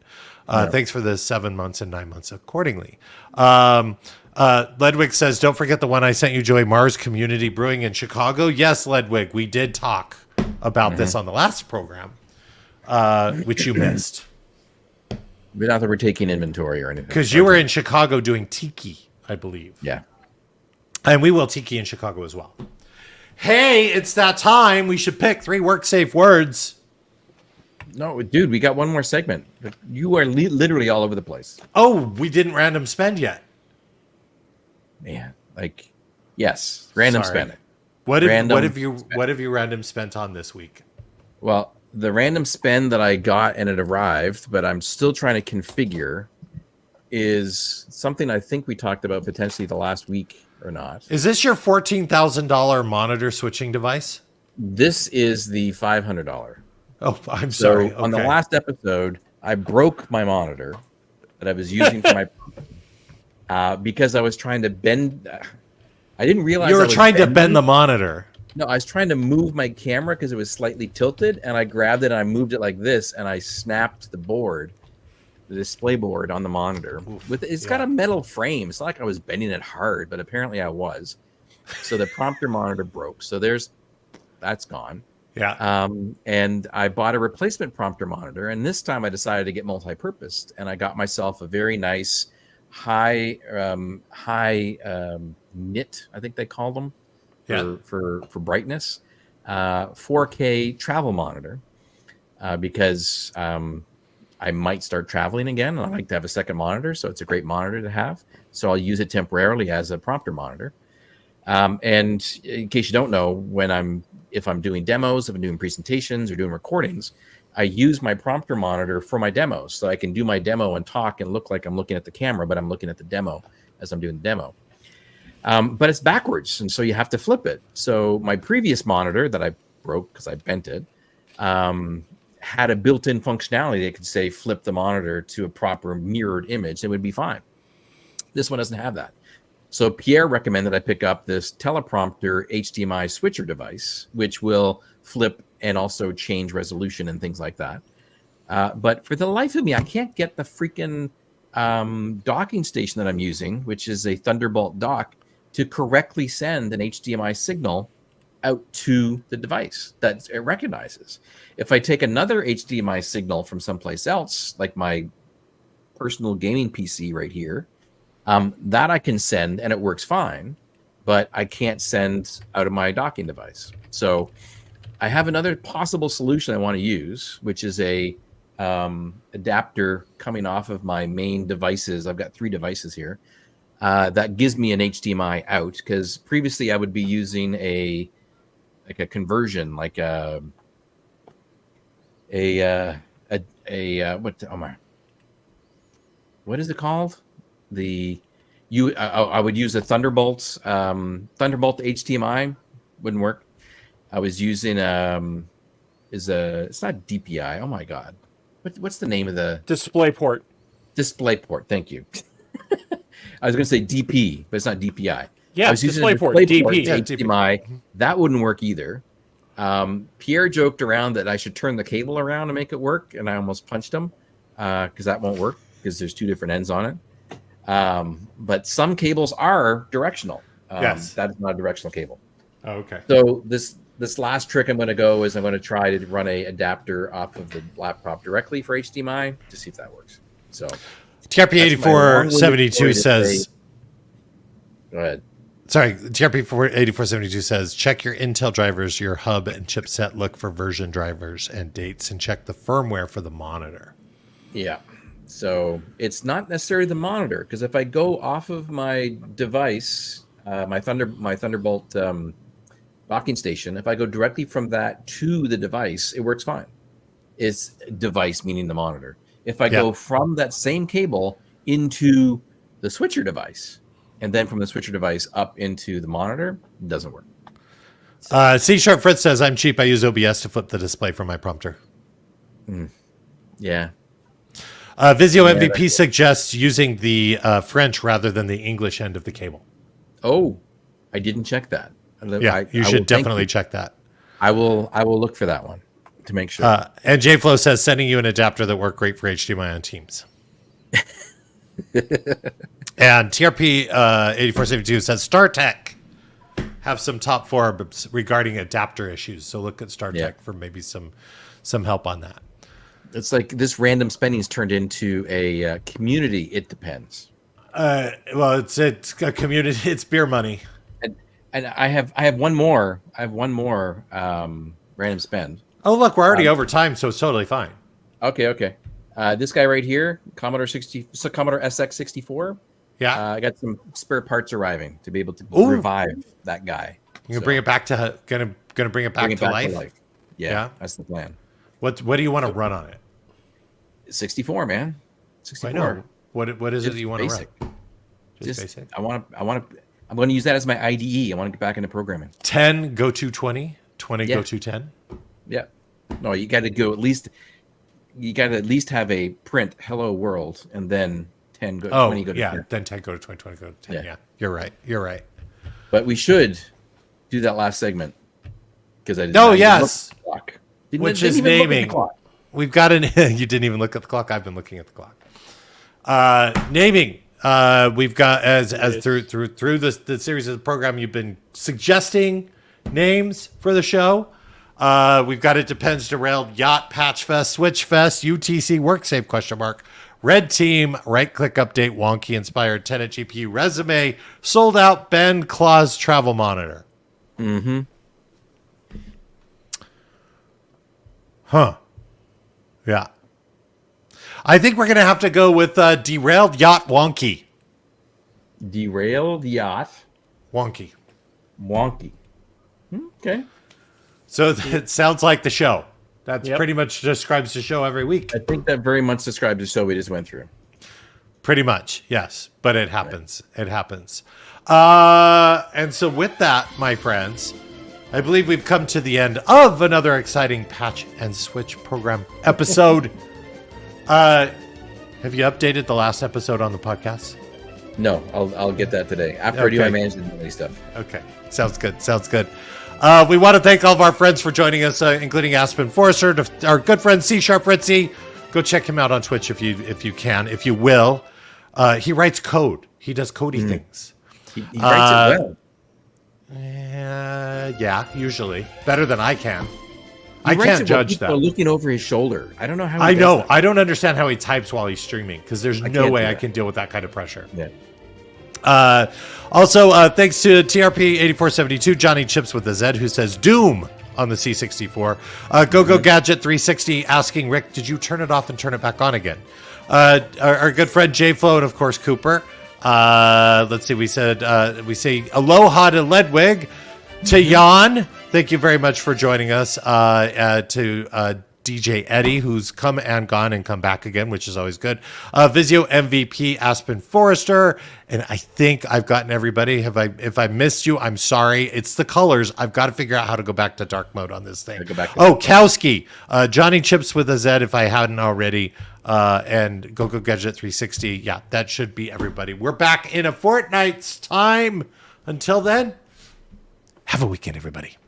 Thanks for the 7 months and 9 months accordingly. Ledwig says, don't forget the one I sent you, Joey, Mars Community Brewing in Chicago. Yes, Ledwig, we did talk about this on the last program, which you missed. Not that we're taking inventory or anything. Because you were in Chicago doing tiki, I believe. Yeah. And we will tiki in Chicago as well. Hey, it's that time. We should pick 3 work-safe words. No, dude, we got one more segment. You are literally all over the place. Oh, we didn't random spend yet. Man, yes, random spend. What have you random spent on this week? Well, the random spend that I got and it arrived, but I'm still trying to configure, is something I think we talked about potentially the last week or not. Is this your $14,000 monitor switching device? This is the $500. Oh, I'm sorry. On the last episode, I broke my monitor that I was using for my because I was trying to bend. I didn't realize you were trying to bend the monitor. No, I was trying to move my camera because it was slightly tilted, and I grabbed it and I moved it like this, and I snapped the board, the display board on the monitor. It's got a metal frame. It's not like I was bending it hard, but apparently I was. So the prompter monitor broke. So that's gone. Yeah. And I bought a replacement prompter monitor, and this time I decided to get multi-purposed, and I got myself a very nice high nit, I think they call them, for brightness, 4K travel monitor, because I might start traveling again, and I like to have a second monitor, so it's a great monitor to have. So I'll use it temporarily as a prompter monitor. And in case you don't know, if I'm doing demos, if I'm doing presentations or doing recordings, I use my prompter monitor for my demos. So I can do my demo and talk and look like I'm looking at the camera, but I'm looking at the demo as I'm doing the demo. But it's backwards, and so you have to flip it. So my previous monitor that I broke because I bent it had a built-in functionality that could say flip the monitor to a proper mirrored image. It would be fine. This one doesn't have that. So Pierre recommended I pick up this teleprompter HDMI switcher device, which will flip and also change resolution and things like that. But for the life of me, I can't get the freaking docking station that I'm using, which is a Thunderbolt dock, to correctly send an HDMI signal out to the device that it recognizes. If I take another HDMI signal from someplace else, like my personal gaming PC right here, that I can send and it works fine, but I can't send out of my docking device. So I have another possible solution I want to use, which is a adapter coming off of my main devices. I've got 3 devices here. that gives me an HDMI out, because previously I would be using a conversion, like what is it called? I would use a Thunderbolt HDMI, wouldn't work. I was using it's not DPI. Oh my god, what's the name of the DisplayPort? DisplayPort. Thank you. I was going to say DP, but it's not DPI. Yeah, I was using DisplayPort, DP. DP. HDMI. That wouldn't work either. Pierre joked around that I should turn the cable around to make it work, and I almost punched him because that won't work because there's 2 different ends on it. But some cables are directional. Yes. That is not a directional cable. Oh, okay. So this last trick I'm going to go is I'm going to try to run a adapter off of the laptop directly for HDMI to see if that works. So TRP8472 says... Go ahead. Sorry, TRP8472 says, check your Intel drivers, your hub and chipset, look for version drivers and dates, and check the firmware for the monitor. Yeah. So it's not necessarily the monitor, because if I go off of my device, my Thunderbolt docking station, if I go directly from that to the device, it works fine. It's device meaning the monitor. If I go from that same cable into the switcher device, and then from the switcher device up into the monitor, it doesn't work. C Sharp Fritz says, I'm cheap. I use OBS to flip the display from my prompter. Yeah. Vizio MVP suggests using the French rather than the English end of the cable. Oh, I didn't check that. Yeah, you should definitely check that. I will look for that one to make sure. And JFlow says, sending you an adapter that worked great for HDMI on Teams. And TRP8472 says, StarTech have some top forums regarding adapter issues. So look at StarTech for maybe some help on that. It's like this random spending has turned into a community. It depends. Well, it's a community. It's beer money. And I have one more. I have one more random spend. Oh, look, we're already over time, so it's totally fine. Okay. This guy right here, Commodore SX64. Yeah, I got some spare parts arriving to be able to revive that guy. You're gonna bring it back to bring it back to life. Yeah, that's the plan. What do you want to run on it? 64, man. 64. I know. What is it that you want to run? Just basic. I'm going to use that as my IDE. I want to get back into programming. 10 go to 20, 20 go to 10. Yeah. No, you got to go at least. You got to at least have a print hello world, and then 10 go 20 go to 10. Then 10 go to 20, 20 go to 10. Yeah, you're right. But we should do that last segment because I didn't. Oh yes. Look at the clock. Which is naming. We've got an. You didn't even look at the clock. I've been looking at the clock. Naming. We've got as through the series of the program, you've been suggesting names for the show. We've got It Depends, Derailed, Yacht, Patch Fest, Switch Fest, UTC, WorkSafe ? Red Team, Right Click Update, Wonky Inspired, Tenet GPU, Resume, Sold Out, Ben, Claus, Travel Monitor. Mm-hmm. Huh. Yeah. I think we're going to have to go with Derailed Yacht Wonky. Derailed Yacht Wonky. Okay. So it sounds like the show. That pretty much describes the show every week. I think that very much describes the show we just went through. Pretty much, yes. But it happens. Right. It happens. And so with that, my friends, I believe we've come to the end of another exciting Patch and Switch program episode. Have you updated the last episode on the podcast? No, I'll get that today after I do my management stuff. Okay, sounds good. We want to thank all of our friends for joining us, including Aspen Forrester, our good friend C Sharp Fritzy. Go check him out on Twitch if you can, if you will. He writes code. He does codey things. He writes it well. Yeah, usually better than I can. I can't judge that. People are looking over his shoulder. I don't know how. I know. I don't understand how he types while he's streaming because there's no way I can deal with that kind of pressure. Yeah. Also, thanks to TRP8472, Johnny Chips with a Z, who says Doom on the C64. Go Gadget 360 asking Rick, did you turn it off and turn it back on again? Our good friend J Flow and of course Cooper Let's see. We say aloha to Ledwig, to Jan. Thank you very much for joining us. To DJ Eddie, who's come and gone and come back again, which is always good. Vizio MVP Aspen Forrester, and I think I've gotten everybody. If I missed you, I'm sorry. It's the colors. I've got to figure out how to go back to dark mode on this thing. Kowski, Johnny Chips with a Z, if I hadn't already, and Go Gadget 360. Yeah, that should be everybody. We're back in a fortnight's time. Until then, have a weekend, everybody.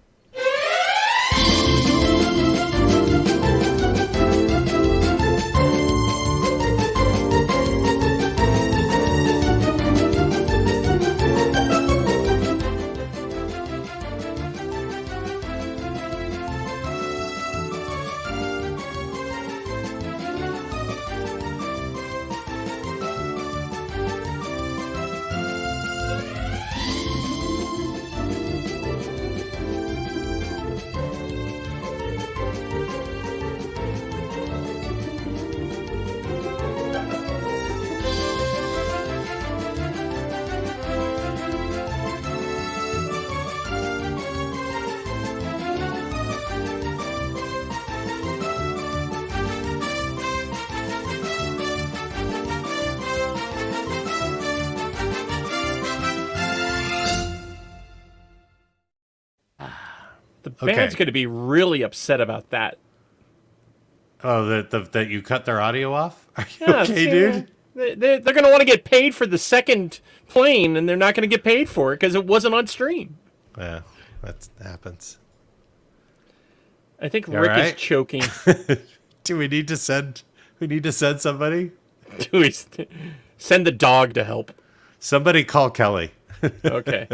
The band's going to be really upset about that. Oh, that you cut their audio off? Are you okay, dude? They're going to want to get paid for the second plane, and they're not going to get paid for it because it wasn't on stream. Yeah, that happens. I think Rick is choking. Do we need to send? We need to send somebody. Send the dog to help. Somebody call Kelly. Okay.